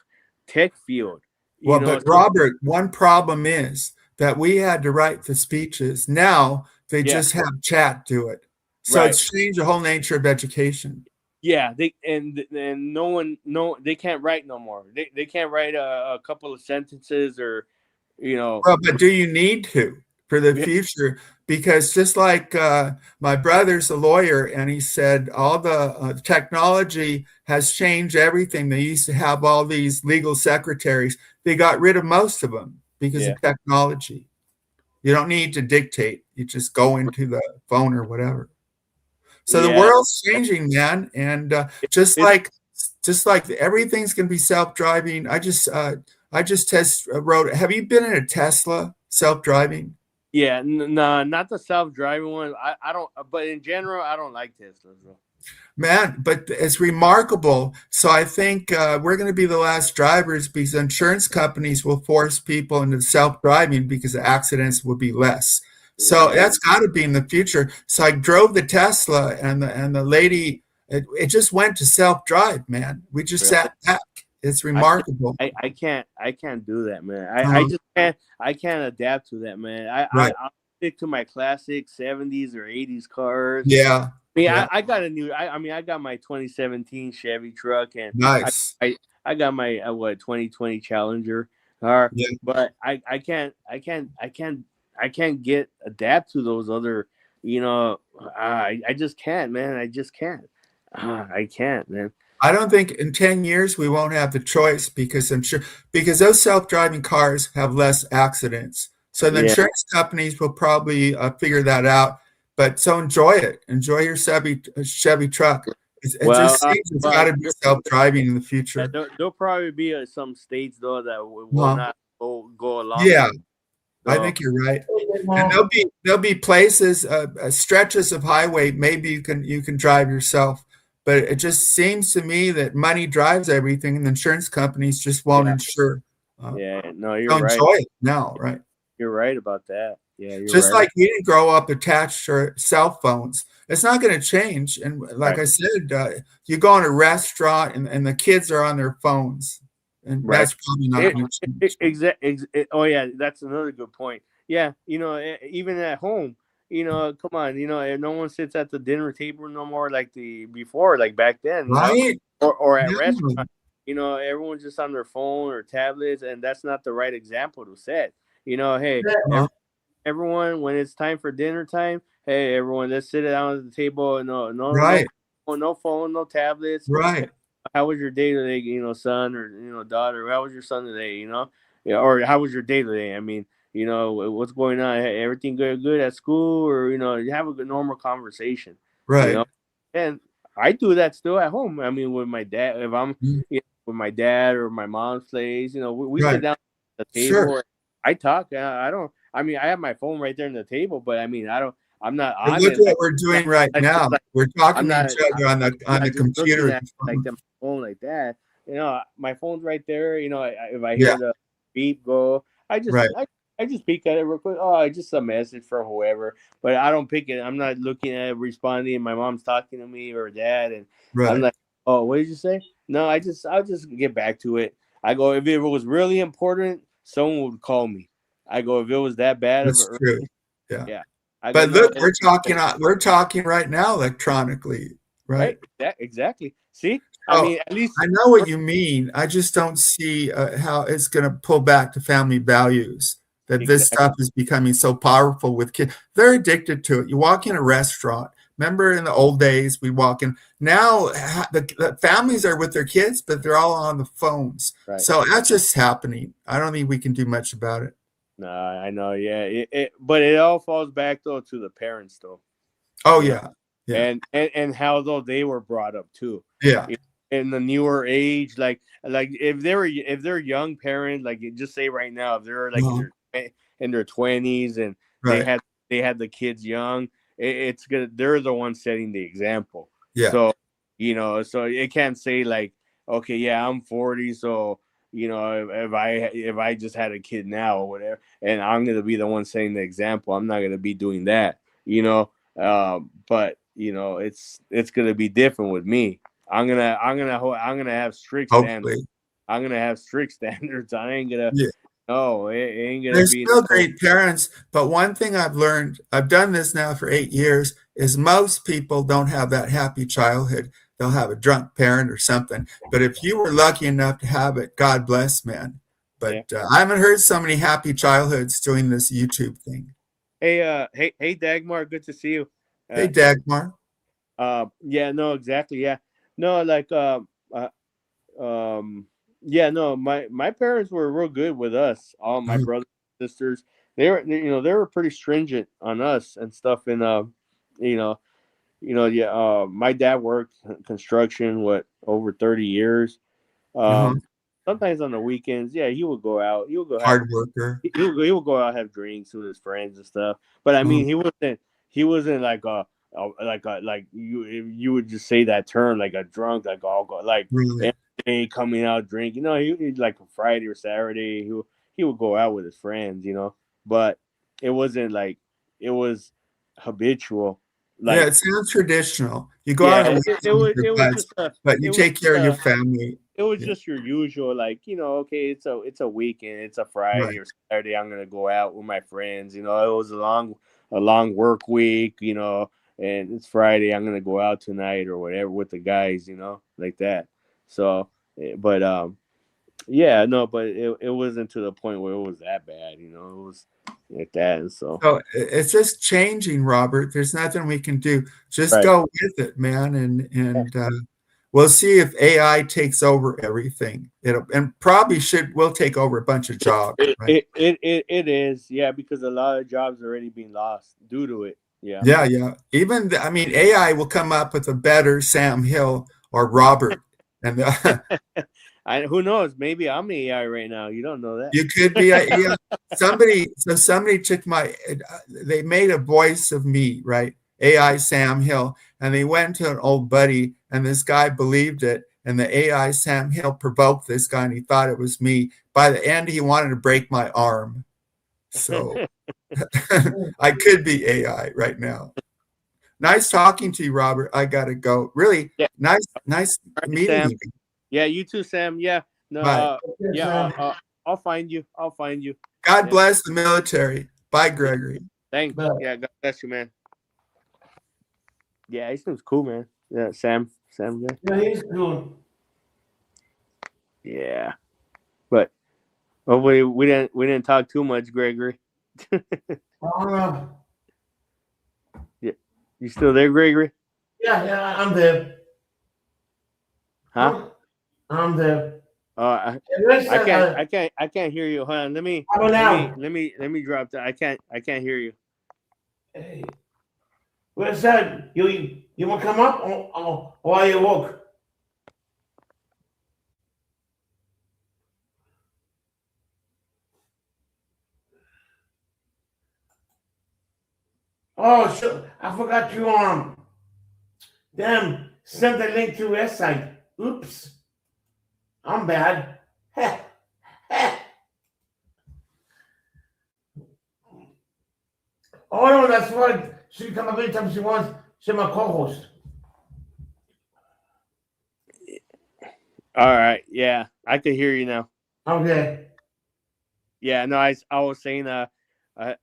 field. But Robert, one problem is that we had to write the speeches. Now they just have chat do it. So it's changed the whole nature of education. Yeah, and no, they can't write no more. They can't write a couple of sentences or, you know. Well, but do you need to for the future? Because just like my brother's a lawyer, and he said all the technology has changed everything. They used to have all these legal secretaries. They got rid of most of them because Yeah. of technology. You don't need to dictate. You just go into the phone or whatever. So the Yeah, world's changing, man, and just it, like everything's going to be self-driving. I just test wrote. Have you been in a Tesla self-driving? yeah, no, not the self-driving one. I don't, but in general, I don't like Teslas though. Man, but it's remarkable. So I think we're going to be the last drivers because insurance companies will force people into self-driving because the accidents will be less. So Yeah, that's got to be in the future. So I drove the Tesla, and the lady, it just went to self-drive, man. We just really. sat back. It's remarkable. I can't do that, man. I Uh, just can't adapt to that, man. right. I stick to my classic 70s or 80s cars. Yeah. I mean, Yeah. I got a new. I mean, I got my 2017 Chevy truck, and Nice. I got my 2020 Challenger car, Yeah. but I can't get adapt to those other. You know, I just can't, man. I just can't. I can't, man. I don't think in 10 years we won't have the choice because because those self-driving cars have less accidents. So the Yeah, insurance companies will probably figure that out. But so enjoy it. Enjoy your Chevy truck. It well, just seems it's got to be self-driving in the future. there'll probably be some states though that will Huh? not go along Yeah, with it. I So, think you're right. And there'll be places, stretches of highway. Maybe you can drive yourself, but it just seems to me that money drives everything, and the insurance companies just won't yeah, insure. Uh, yeah, no, you're so right. enjoy it now, right? You're right about that. Yeah, you're Just right. like we didn't grow up attached to our cell phones, it's not going to change. And like Right, I said, you go in a restaurant and the kids are on their phones, and right. that's probably not going to change. Oh yeah, that's another good point. Yeah, you know, even at home, you know, come on, you know, no one sits at the dinner table no more like the before, like back then, you know, Right? or at Yeah. restaurants, you know, everyone's just on their phone or tablets, and that's not the right example to set. You know, hey, Uh, everyone, when it's time for dinner time, hey, everyone, let's sit down at the table. right. No phone, no tablets. Right. How was your day today? You know, son or daughter. How was your son today? You know, yeah, or how was your day today? I mean, you know, what's going on? Hey, everything good at school, or you have a good normal conversation. You Right. know, and I do that still at home. I mean, with my dad, if I'm Mm, with my dad or my mom's place, you know, we sit right. down at the Sure. table. I talk. I don't. I mean, I have my phone right there on the table, but I mean, I don't. I'm not But on look it. what we're doing right I now. just like We're I'm talking to not. each other I'm on the not just looking computer. at like the phone like that. You know, my phone's right there. You know, if I Yeah. hear the beep go, Right. I just peek at it real quick. Oh, it's just a message from whoever. But I don't pick it. I'm not looking at it, responding. My mom's talking to me or dad, and I'm Right. like, oh, what did you say? No, I'll just get back to it. I go if it was really important, someone would call me. I go if it was that bad of That's a true. Yeah. yeah. I go But no, look, we're talking right now electronically, right? right. Exactly. See, I So mean, at least I know what you mean. I just don't see how it's going to pull back to family values. That this exactly. stuff is becoming so powerful with kids. They're addicted to it. You walk in a restaurant. Remember in the old days, we walk in. Now the families are with their kids, but they're all on the phones. Right. So that's just happening. I don't think we can do much about it. No, I know. Yeah, but it all falls back though to the parents, though. Oh You know, yeah, yeah, and how though they were brought up too. yeah. In the newer age, like if they're young parents, like just say right now, if they're like Uh-huh. in their 20s and Right. they had the kids young, it's gonna they're the ones setting the example. Yeah. So so it can't say like, okay, yeah, I'm 40, so if I just had a kid now or whatever, and I'm gonna be the one setting the example, I'm not gonna be doing that, but it's gonna be different with me. I'm gonna have strict standards. Hopefully. I'm gonna have strict standards. I ain't gonna. Yeah. No, it ain't gonna They're be. still great parents, but one thing I've learned, I've done this now for 8 years, is most people don't have that happy childhood. they'll have a drunk parent or something. But if you were lucky enough to have it, God bless, man. But I haven't heard so many happy childhoods doing this YouTube thing. Hey, Dagmar, good to see you. Hey, Dagmar. Yeah, no, exactly, yeah, no, like, yeah, no, my parents were real good with us, all my brothers and sisters. They were, they were pretty stringent on us and stuff. And you know, yeah, my dad worked construction over 30 years. Sometimes on the weekends, yeah, he would go out. He would go have Hard worker. he would go out, have drinks with his friends and stuff. But I mean, he wasn't like you would just say that term, like a drunk, like all like Really? every day coming out drinking. He like a Friday or Saturday he would go out with his friends, but it wasn't like it was habitual. Like, yeah, it sounds traditional. You go yeah, out and it was just but you take care of your family. It was just your usual, like, okay, it's a weekend, it's a Friday or Saturday, I'm gonna go out with my friends. It was a long work week, and it's Friday, I'm gonna go out tonight or whatever with the guys, like that. So, but yeah, no, but it wasn't to the point where it was that bad, it was like that. And so it's just changing, Robert. There's nothing we can do. Just go with it, man, and we'll see if AI takes over everything. And probably will take over a bunch of jobs. Right? It is, yeah, because a lot of jobs are already being lost due to it. Yeah. Yeah. Even AI will come up with a better Sam Hill or Robert, and who knows? Maybe I'm AI right now. You don't know that. You could be. Yeah. Somebody took they made a voice of me, right? AI Sam Hill, and they went to an old buddy, and this guy believed it, and the AI Sam Hill provoked this guy, and he thought it was me. By the end, he wanted to break my arm. So I could be AI right now. Nice talking to you, Robert. I gotta go. Really, nice meeting you. Yeah, you too, Sam. Yeah, no, I'll find you. God bless the military. Bye, Gregory. Thanks. Yeah, God bless you, man. Yeah, he seems cool, man. Yeah, Sam. Yeah, he's cool. Yeah, but hopefully we didn't talk too much, Gregory. Yeah, you still there, Gregory? Yeah, I'm there. Huh? I'm there. I can't hear you. Hold on. Let me drop that. I can't hear you. Hey, where's that? You want to come up or are you woke? Oh, sure. I forgot you damn, send the link to your website. Oops. I'm bad. Oh no, that's why she can come up anytime she wants. She's my co-host. All right. Yeah, I can hear you now. Okay. Yeah, no, I was saying I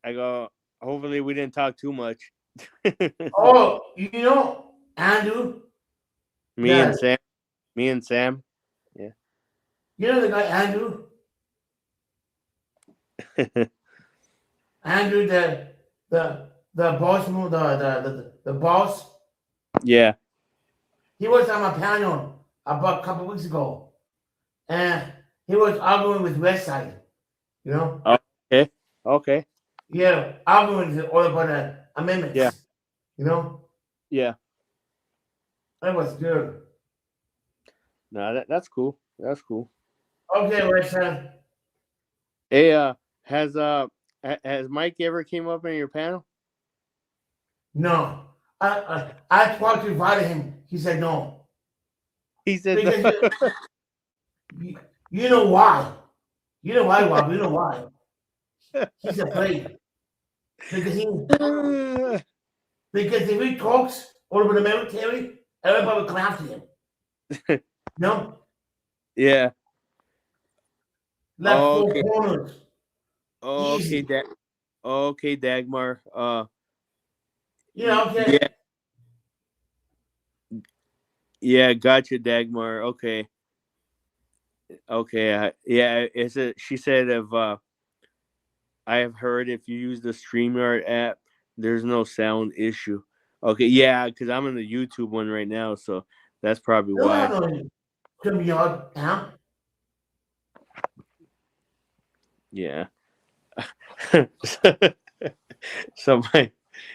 go, hopefully we didn't talk too much. Oh, Andrew. Me and Sam. Yeah. You know the guy Andrew? Andrew, the boss, the boss. Yeah. He was on my panel about a couple weeks ago, and he was arguing with Westside. Okay. Yeah, arguing all about the amendments. Yeah. Yeah. That was good. No, that's cool. That's cool. Okay, Westside. Hey, has Mike ever came up in your panel? No, I tried to invite him. He said no. He said no. You know why? You know why, Rob? You know why? He's afraid. Because if he talks over the military, everybody will come after him. No? Yeah. Like four corners. Okay, okay, Dagmar. Okay. Yeah. Yeah, gotcha, Dagmar. Okay. Okay. Yeah, she said if I have heard if you use the StreamYard app, there's no sound issue. Okay, yeah, because I'm in the YouTube one right now, so that's probably You don't why. have no StreamYard app. Yeah. Somebody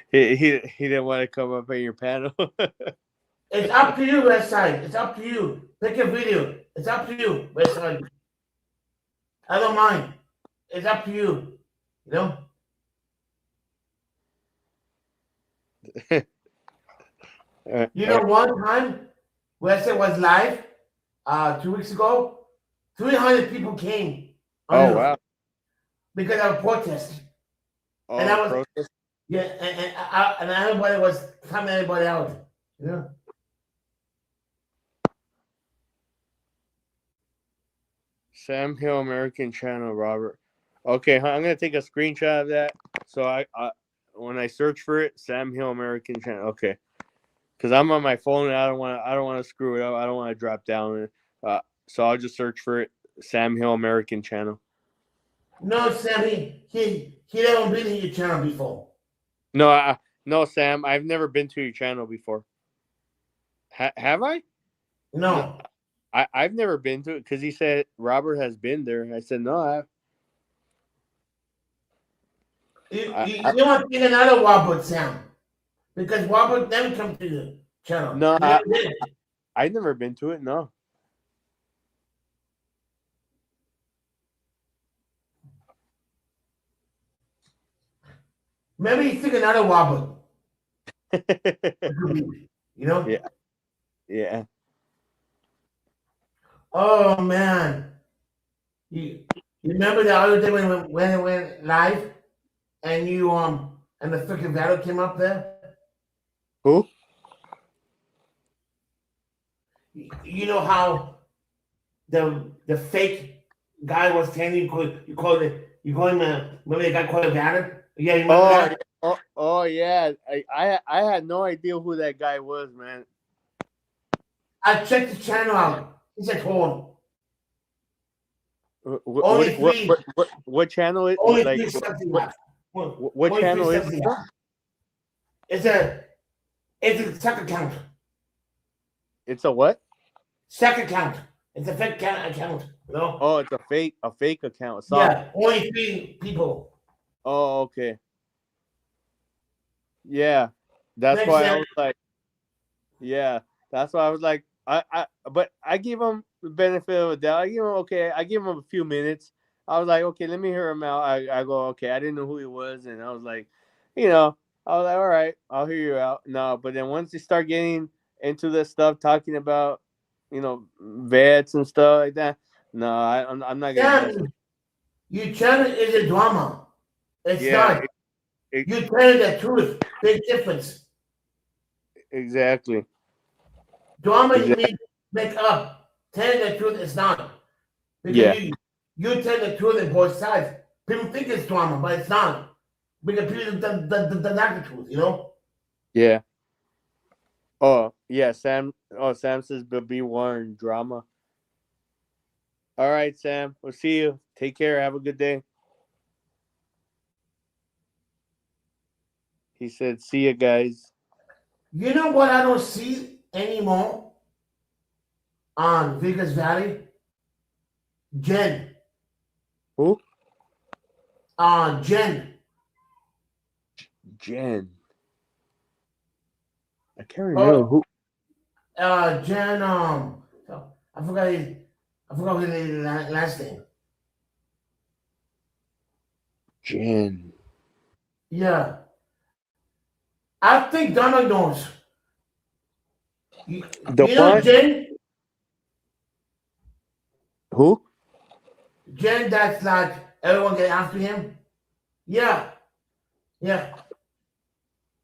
he didn't want to come up in your panel. It's up to you, Westside. It's up to you. Pick a video. It's up to you, Westside. I don't mind. It's up to you. You know? You know, one time Westside was live 2 weeks ago, 300 people came Oh wow! because I was protesting. Oh, And I was protest. yeah, and everybody was coming everybody out. You know? Sam Hill American Channel, Robert. Okay, I'm gonna take a screenshot of that. So I when I search for it, Sam Hill American Channel. Okay, because I'm on my phone and I don't want to screw it up. I don't want to drop down. So I'll just search for it. Sam Hill American Channel. No, Sammy, he never been in your channel before. No, Sam. I've never been to your channel before. Have I? No. I've never been to it because he said Robert has been there. I said no. You want to get another Robert Sam because Robert never come to the channel. No, Never did. I've never been to it. No. Maybe he's thinking another Robert. You know? Yeah. Yeah. Oh man. You remember the other day when it went live and you and the freaking battle came up there? Who? You know how the fake guy was telling you call him remember the guy called him battle? Yeah, you remember that? Oh yeah. I had no idea who that guy was, man. I checked the channel out. He said hold. What channel is Only like? 3 something left. What channel is it? It's a second account. It's a what? Second account. It's a fake account. You know? Oh, it's a fake account. Yeah, only 3 people. Oh, okay. Yeah, that's Thanks, why Sam. I was like, yeah, that's why I was like, but I give him the benefit of the doubt. I give him a few minutes. I was like, okay, let me hear him out. I go, okay, I didn't know who he was, and I was like, I was like, all right, I'll hear you out. No, but then once you start getting into this stuff, talking about, vets and stuff like that, no, I'm not gonna. Sam, your channel is a drama. It's not. it- You tell the truth. Big difference. exactly. Drama you need to make up. Telling the truth is not. Because you tell the truth in both sides. People think it's drama, but it's not. Because people don't not the truth, you know? Yeah. Oh, yeah, Sam. Oh, Sam says, but be warned, drama. All right, Sam. We'll see you. Take care. Have a good day. He said, see you guys. You know what I don't see anymore on Vegas Valley? Jen. Who? Jen. Jen. I can't remember who. Jen, I forgot his last name. Jen. Yeah. I think Donald knows. You know Jen? Who? Jen, that's like everyone get after him. Yeah. Yeah.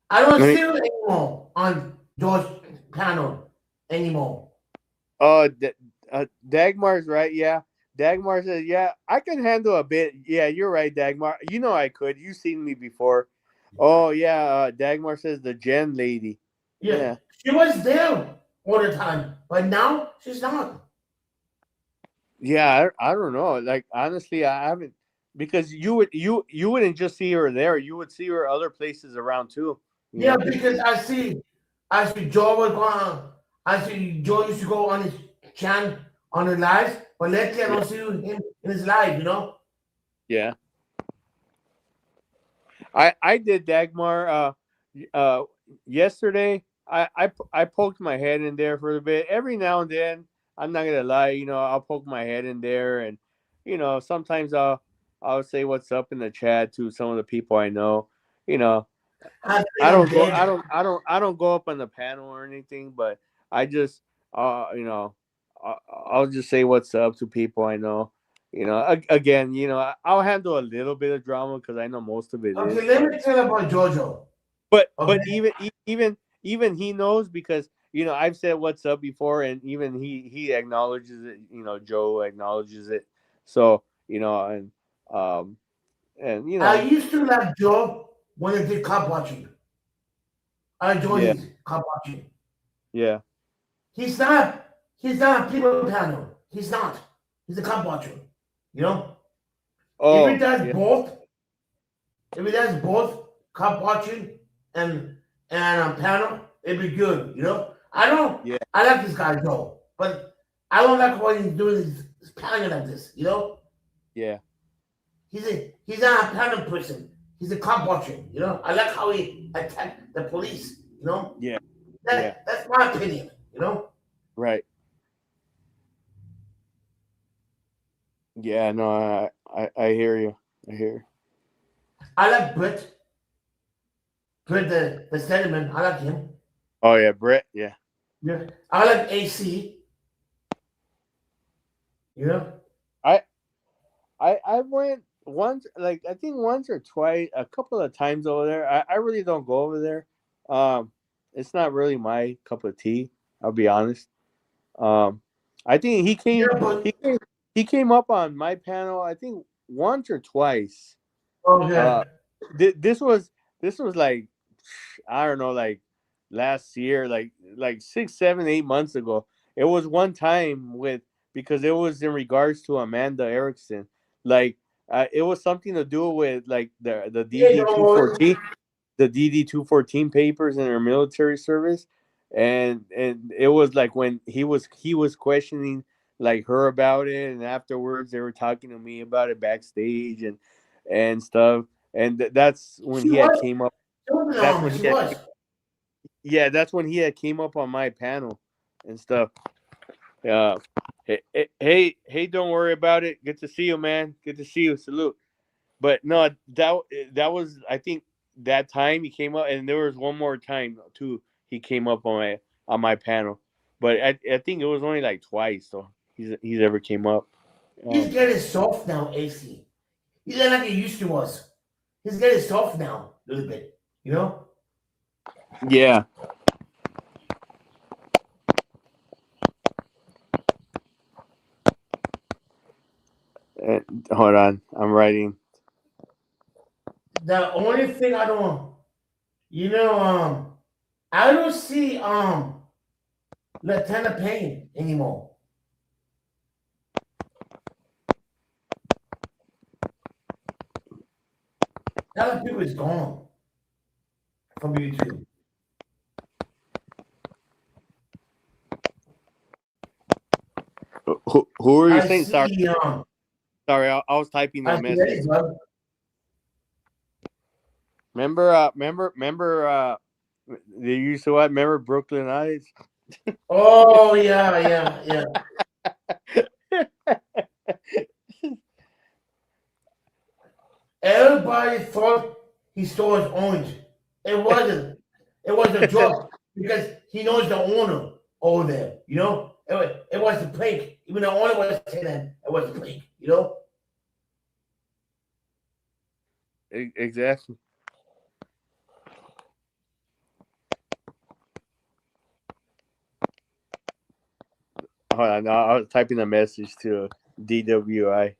I don't see him anymore on George panel anymore. Oh, Dagmar's right. Yeah. Dagmar says, yeah, I can handle a bit. Yeah, you're right, Dagmar. You know I could. You've seen me before. Oh, yeah. Dagmar says the Jen lady. Yeah. She was there all the time. But now she's not. Yeah, I don't know. Like honestly, I haven't, because you wouldn't just see her there. You would see her other places around too. You Yeah, know. because I see Joe was going. I see Joe used to go on his channel on his lives, but lately I Yeah. don't see him in his live. You know. Yeah. I did Dagmar uh yesterday. I poked my head in there for a bit. Every now and then, I'm not gonna lie, I'll poke my head in there, and sometimes I'll say what's up in the chat to some of the people I know. You know, I think I I'm don't go dead. I don't go up on the panel or anything, but I just I'll just say what's up to people I know. Again, I'll handle a little bit of drama because I know most of it Okay, is, let me tell you about Jojo. but Okay, even he knows, because I've said what's up before, and even he acknowledges it. Joe acknowledges it. So um and I used to like Joe when he did cop watching. I enjoyed yeah, his cop watching. yeah. He's not. He's not a people panel. He's not. He's a cop watcher. You know. If he Oh does yeah, both, if he does both cop watching and panel, it'd be good. You know. I don't. yeah, I like this guy Joe, but I don't like what he's doing his panel like this. You know. yeah, He's not a panel person. He's a cop watching. You know. I like how he attacked the police. You know. yeah, yeah. That's my opinion. You know. Right. Yeah, no, I hear you. I hear. I like Britt. Britt the sentiment. I like him. Oh yeah, Brett. Yeah. Yeah. I like AC. You know. I I went once, like I think once or twice, a couple of times over there. I really don't go over there. It's not really my cup of tea. I'll be honest. Um, I think Yeah, but he came up on my panel. I think once or twice. okay. Uh, this was like, I don't know, like last year, like 6, 7, 8 months ago. It was one time because it was in regards to Amanda Erickson. Like it was something to do with like the Yeah, DD don't two worry. fourteen, the DD 214 papers in her military service, and it was like when he was questioning like her about it, and afterwards they were talking to me about it backstage and stuff, and that's when She he had was. came up. She was in the That's army. when She he had, was. yeah, that's when he had came up on my panel and stuff. Yeah. Hey, don't worry about it. Good to see you, man. Good to see you. Salute. But no, that was, I think, that time he came up, and there was one more time too. He came up on my panel, but I think it was only like twice though. He's ever came up. He's getting soft now, AC. He's not like he used to was. He's getting soft now, a little bit. You know? Yeah. Hold on, I'm writing. The only thing I don't, I don't see Lieutenant Payne anymore. That people is gone from YouTube. Who are you I saying? Sorry, see I was typing I a see message. Eddie, Remember, they used to what? Remember Brooklyn Eyes? oh yeah. Everybody thought he stole his orange. It wasn't. It was a joke because he knows the owner over there. You know, it was the pink. Even the owner was saying that it was the pink. You know. Exactly. Hold on, I was typing a message to DWI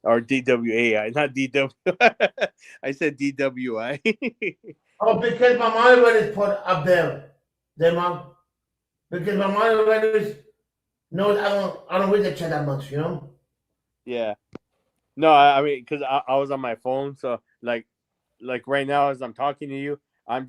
or DWAI, not DW. I said DWI. Oh, because my mom already put up there. Their mom. because my moderators knows I don't read the chat that much, you know. Yeah. No, I mean, because I was on my phone, so like right now as I'm talking to you, I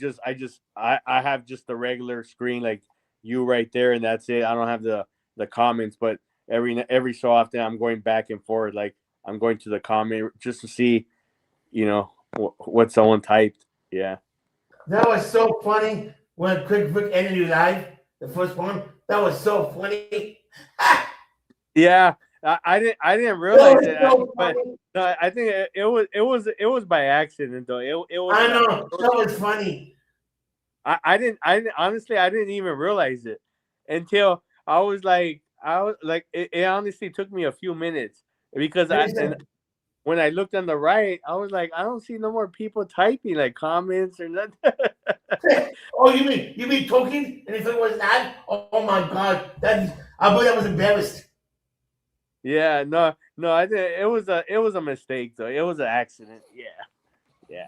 have just the regular screen like you right there, and that's it. I don't have the comments, but every so often I'm going back and forth, like I'm going to the comment just to see, what someone typed. Yeah. That was so funny when Quick Vic ended you live, the first one. That was so funny. Yeah, I didn't That realize was it, so but funny. no, I think it was by accident though. It I wasn't. know that was funny. I didn't honestly I didn't even realize it until it honestly took me a few minutes because And he said, when I looked on the right, I was like, I don't see no more people typing like comments or nothing. "Oh, you mean talking?" And if it was that, oh my god, I bet I was embarrassed. Yeah, no, I did. It was a mistake though. It was an accident. Yeah.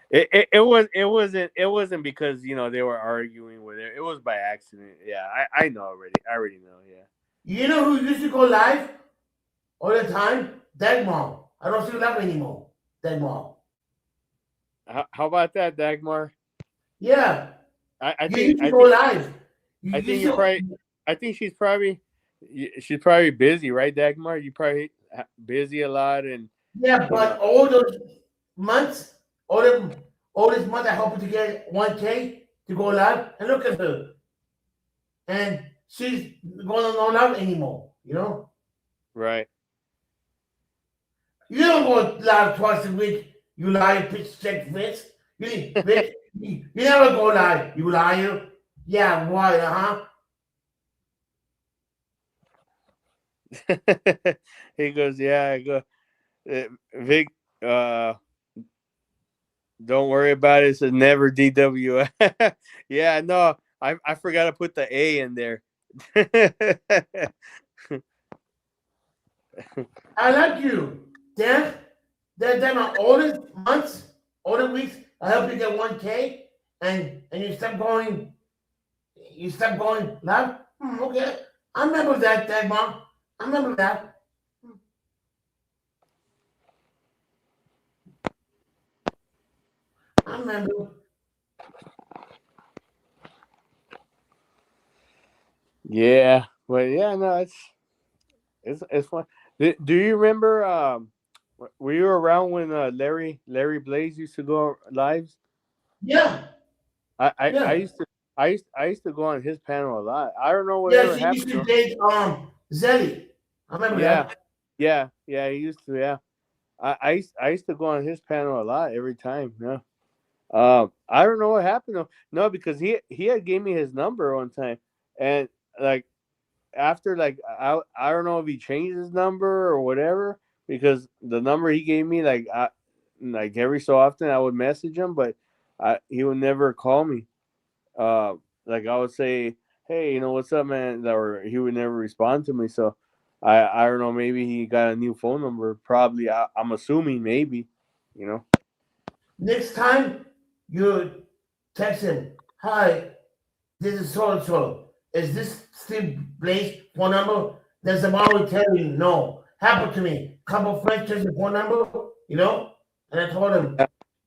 It wasn't because they were arguing with it. It was by accident. Yeah, I know already. I already know. Yeah. You know who used to go live all the time? Dagmar. I don't see her live anymore. Dagmar. How about that, Dagmar? Yeah, I you think used to I go think live. You I think used you're to, probably. I think she's probably busy, right, Dagmar? You probably busy a lot, and yeah, you know. but all those months, all this month, I hope to get 1K to go live. And look at her, and she's going on live anymore. You know, Right. you don't go live twice a week. You liar, bitch, check Vince. Bitch, you never go live. You liar. Yeah, why? He goes, yeah. I go, Vic. Don't worry about it. It's a never DW. Yeah, no, I forgot to put the A in there. I like you. Then on all these months, all the weeks, I help you get 1K, and you stop going live. Okay, I remember that, mom. I remember that. I remember. Yeah, but yeah, no, it's fun. Do you remember? Were you around when Larry Blaze used to go lives? Yeah, I yeah, used to go on his panel a lot. I don't know yeah. whatever She used happened to to him. date Zelly. I remember Yeah, that. yeah. He used to. Yeah, I used to go on his panel a lot every time. Yeah. I don't know what happened though. No, because he had gave me his number one time, and like after I don't know if he changed his number or whatever, because the number he gave me like every so often I would message him, but he would never call me. Uh, like I would say, hey, what's up, man, or he would never respond to me. So I don't know. Maybe he got a new phone number. Probably. I'm assuming maybe. You know. Next time you text him, hi, this is so and so. Is this Steve Blaze phone number? There's a mom will tell you no. Happened to me. Couple friends changed the phone number, you know, and I told him,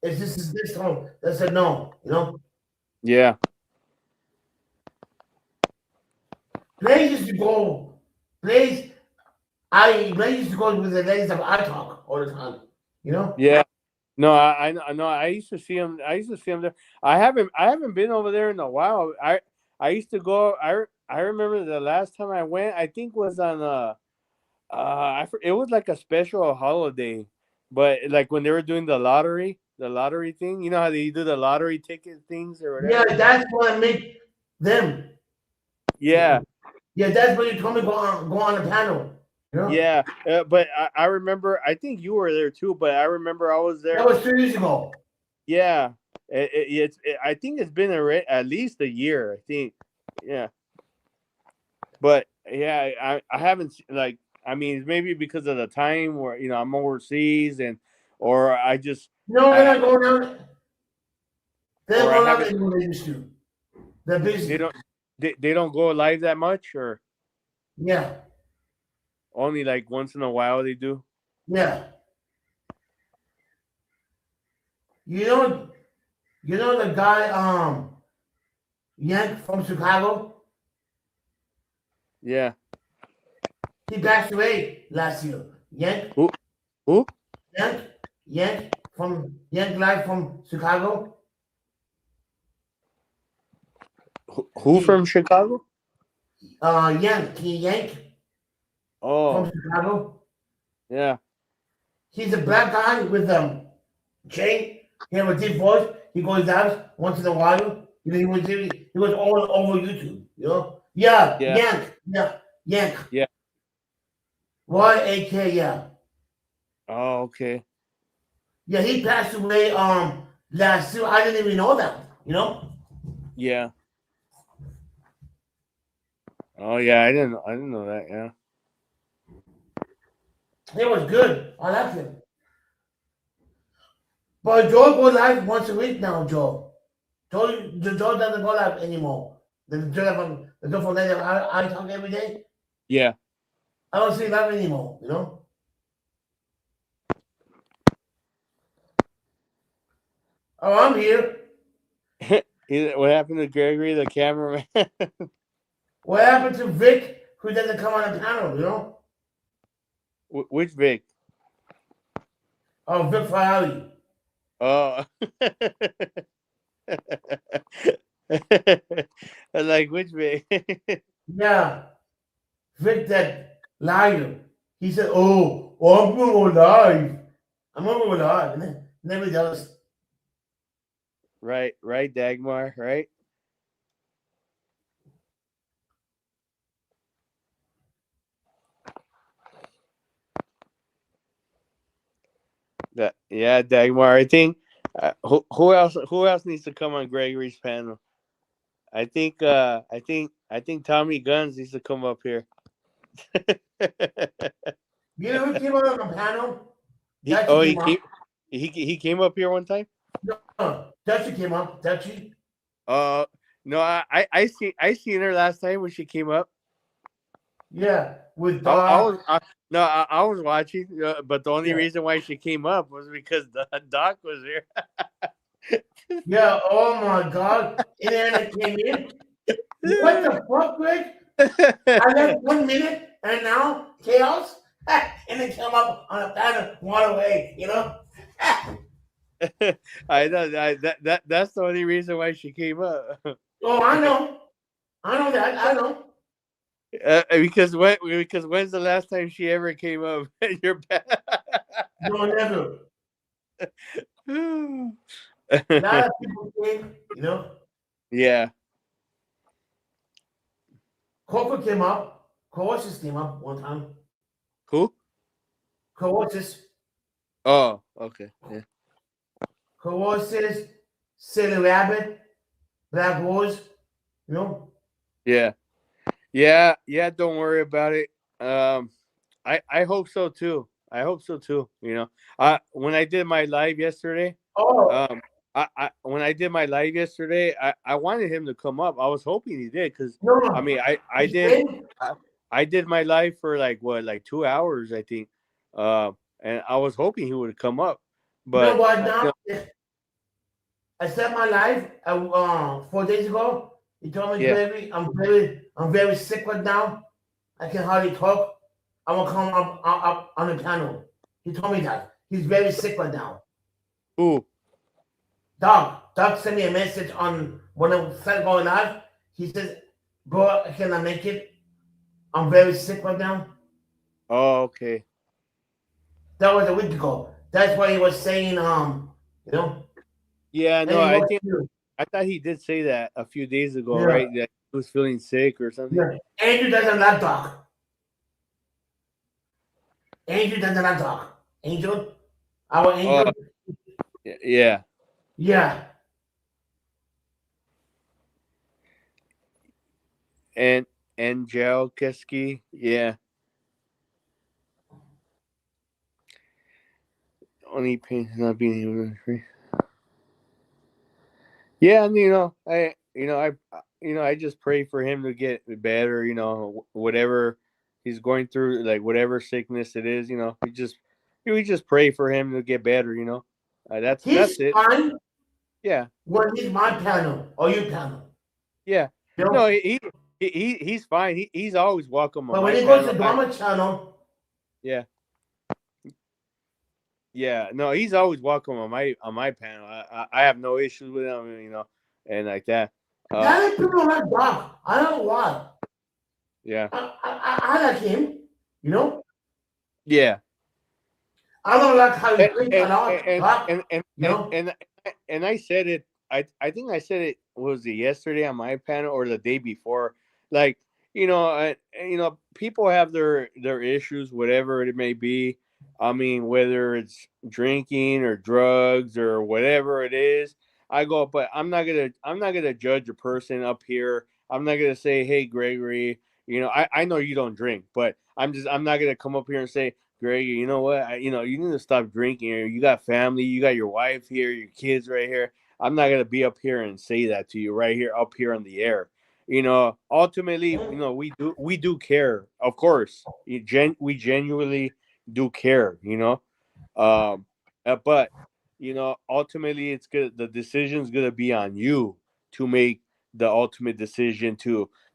is this home? They said no, you know. Yeah. Blaze used to go, Blaze, Blaze used to go with the ladies of I talk all the time, you know. Yeah. No, no. I used to see him. I used to see him there. I haven't been over there in a while. I used to go. I remember the last time I went. I think was on it was like a special holiday, but like when they were doing the lottery thing. You know how they do the lottery ticket things or Yeah, whatever. that's what I make them. Yeah, Yeah, that's when you told me go on the panel, you know. yeah. But I remember. I think you were there too. But I remember I was That there. was 3 years ago. Yeah, I think it's been at least a year. I think. Yeah. But yeah, I haven't like I mean maybe because of the time where I'm overseas or I just No, they're I not going down. They're or I going out haven't anymore. They used to. They're they busy. don't They don't go live that much, or Yeah, only like once in a while they do. yeah. You know, you know the guy Yank from Chicago. Yeah. He passed away last year. Yank, Who? Who? Yank, Yank Live from Chicago. Who from He Chicago? Yank from Oh, Chicago. yeah. He's a black guy with chain. He have a deep voice. He goes out once in a while. You know, he was all over YouTube. You know, yeah, Yeah. Yank, Yeah. YAK, yeah, Oh, okay. yeah. He passed away last year. I didn't even know that. You know, Yeah. Oh, yeah. I didn't know that. Yeah. it was good. I liked him. But Joe go live once a week now. Joe doesn't go live anymore. The Joe from Native I talk every day. Yeah. I don't see live anymore. You know. Oh, I'm here. What happened to Gregory, the cameraman? What happened to Vic, who doesn't come on the panel? You know. Which Vic? Oh, Vic Farley. Oh. Like which Vic? Yeah, Vic that liar. He said, I'm gonna go live. I'm gonna go live. And then never does. Right, Dagmar, right? Yeah, Dagmar. I think who else needs to come on Gregory's panel? I think Tommy Guns needs to come up here. You know who came on the panel? he Dutchie oh came up. he came up here one time. No, Dutchie came up. Dutchie. Uh no, I seen her last time when she came up. Yeah, with I Doc. was no, I was watching, but the only Yeah. reason why she came up was because the Doc was here. Yeah, oh my God. And then I came in. What the fuck, Greg? I left 1 minute and now chaos. And they come up on a panel one away, you know? I know that's the only reason why she came up. Oh, I know. I know that. I know. Because when's the last time she ever came up? You're bad. No, never. A lot of people came, you know? Yeah. Coco came up. Coaches came up one time. Who? Coaches. Oh, okay. Yeah. Coaches. Silly Rabbit. Black Rose. You know? Yeah. Yeah. Don't worry about it. I hope so too. I hope so too. When I did my live yesterday, Oh, when I did my live yesterday, I wanted him to come up. I was hoping he did because no. I mean I He's did in. I did my live for like 2 hours I think, and I was hoping he would come up, No, but but now I set my life 4 days ago. He told me, yeah. baby, I'm very sick right now. I can hardly talk. I will come up on the panel. He told me that. He's very sick right now. Ooh. Doc sent me a message on when I started going live. He says, bro, I cannot make it. I'm very sick right now. Oh, okay. That was a week ago. That's why he was saying, you know. Yeah, no, And he I was think I thought he did say that a few days ago, yeah, right? That he was feeling sick or something. yeah. Andrew doesn't like Doc. Angel doesn't like Doc. Angel, our Oh, angel. yeah. Yeah. And Angel Keski, yeah. Only pain is not being able to free. Yeah, I just pray for him to get better. Whatever he's going through, like whatever sickness it is. We just pray for him to get better. That's He's it. fine Yeah, when he's my panel or your panel. yeah. You No, know? he's fine. He's always welcome on But when my he goes panel. to drama channel, Yeah. Yeah, no, he's always welcome on my panel. I have no issues with him, and like that. Uh, many people like Doc. I don't know why. yeah, I like him. You know, yeah, I don't like how he and treats a and lot. and Doc. and and You and, know, and, and I said it. I think I said it was it yesterday on my panel or the day before. Like people have their issues, whatever it may be. I mean, whether it's drinking or drugs or whatever it is. I go, but I'm not gonna judge a person up here. I'm not gonna say, hey, Gregory, I know you don't drink, but I'm not gonna come up here and say, Greg, you know what? You need to stop drinking. You got family, you got your wife here, your kids right here. I'm not gonna be up here and say that to you right here, up here on the air. Ultimately, we do care, of course. We genuinely do care. Um, but ultimately, it's good. The decision's gonna be on you to make the ultimate decision.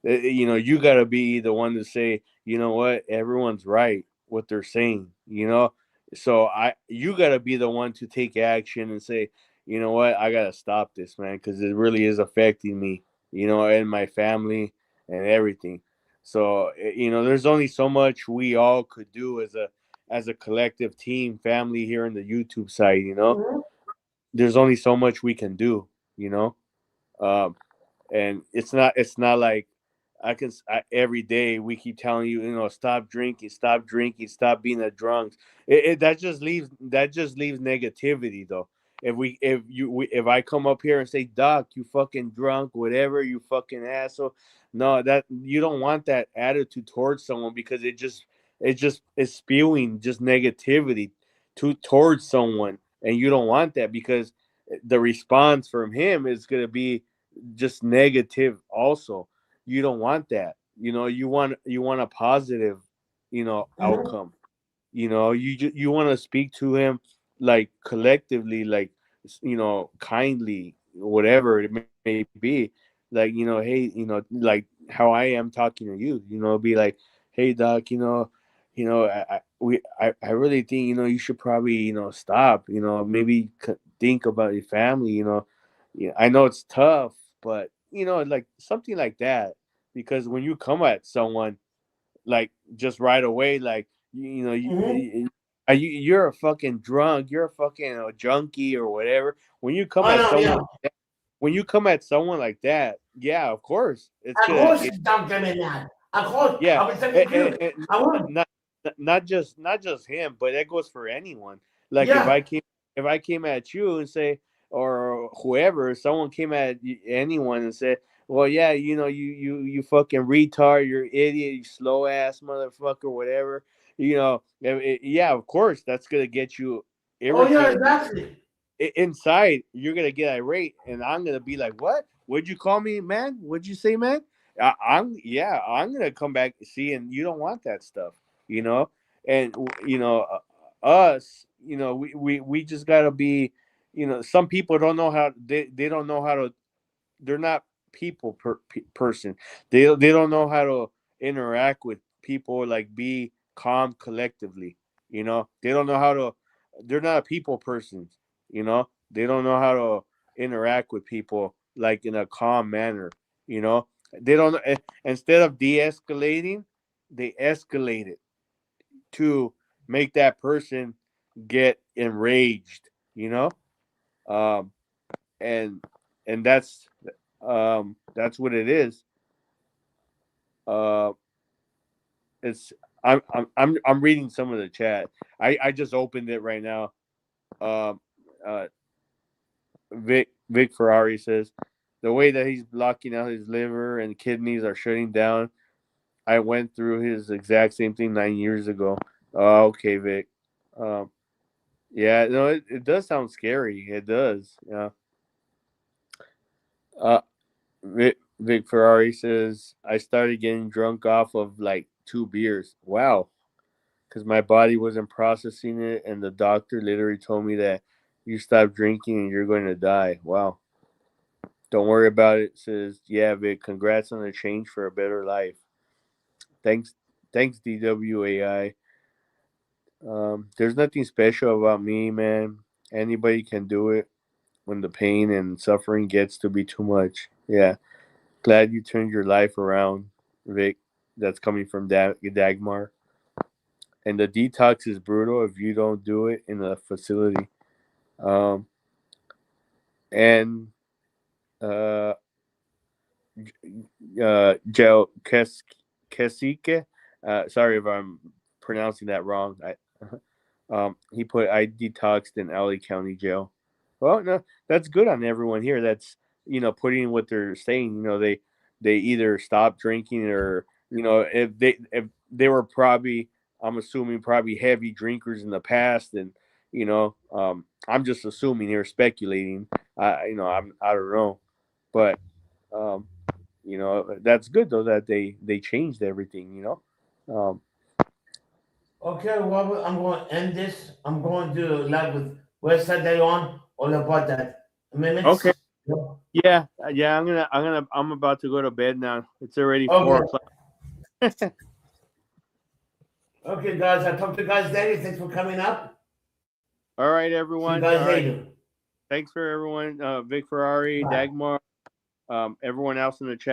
You gotta be the one to say, you know what, everyone's right what they're saying. So you gotta be the one to take action and say, you know what, I gotta stop this, man, because it really is affecting me, and my family and everything. So there's only so much we all could do as a collective team family here in the YouTube side. mhm. There's only so much we can do. you know um and it's not like every day we keep telling you, stop drinking, stop being a drunk. That just leaves negativity, though. If I come up here and say, Doc, you fucking drunk, whatever, you fucking asshole. No, that you don't want that attitude towards someone, because it just is spewing just negativity towards someone, and you don't want that, because the response from him is going to be just negative also. You don't want that. You want a positive outcome. You want to speak to him, like, collectively, like, kindly, whatever it may be. Like, hey, like how I am talking to you, be like, hey, Doc, I really think, you should probably, stop, maybe think about your family. Yeah, I know it's tough, but like something like that. Because when you come at someone, like, just right away, like, Mhm. you're a fucking drunk, you're a fucking junkie or whatever. When you come I at know, yeah. someone like that, yeah, of course it's Of gonna. course, don't give me that. Of course, Yeah, I would say and, you. and I would. not just him, but that goes for anyone. Like, if Yeah. I came at you and say, or whoever, someone came at anyone and said, well, yeah, you fucking retard, you're idiot, you slow ass motherfucker, whatever. Yeah, of course that's gonna get you Oh, yeah, irritated. exactly. Inside, you're gonna get irate, and I'm gonna be like, what? What'd you call me, man? What'd you say, man? I'm gonna come back, see, and you don't want that stuff, you know. And us, we just gotta be, some people don't know how, they don't know how to, they're not person. They don't know how to interact with people, like, be calm collectively. They don't know how to. They're not a people person. They don't know how to interact with people, like, in a calm manner. You know, they don't. Instead of de-escalating, they escalate it to make that person get enraged. Um, and and that's what it is. Uh, it's I'm reading some of the chat. I just opened it right now. Um, uh, Vic Ferrari says the way that he's blocking out his liver and kidneys are shutting down. I went through his exact same thing 9 years ago. Oh, okay, Vic. Um, yeah, no, it does sound scary. It does. Yeah. Uh, Vic Ferrari says, I started getting drunk off of like 2 beers. Wow. Because my body wasn't processing it, and the doctor literally told me that you stop drinking and you're going to die. Wow. Don't worry about it. Says, yeah, Vic, congrats on the change for a better life. Thanks, DWAI. There's nothing special about me, man. Anybody can do it when the pain and suffering gets to be too much. Yeah. Glad you turned your life around, Vic. That's coming from Dagmar. And the detox is brutal if you don't do it in a facility. And Joe Kesike, sorry if I'm pronouncing that wrong. He put, I detoxed in LA County Jail. Well, no, that's good on everyone here. That's, putting what they're saying. They either stop drinking, or if they were probably, I'm assuming, probably heavy drinkers in the past, and I'm just assuming here, speculating. I don't know, but that's good though that they changed everything. Okay, well, I'm going to end this. I'm going to live with West Side Day on all about that amendments. Okay. Yep. Yeah. I'm about to go to bed now. It's already Okay. 4:00. Okay, guys. I'll talk to you guys later. Thanks for coming up. All right, See everyone. you guys All right. later. Thanks for everyone. Vic Ferrari, Bye. Dagmar, everyone else in the chat.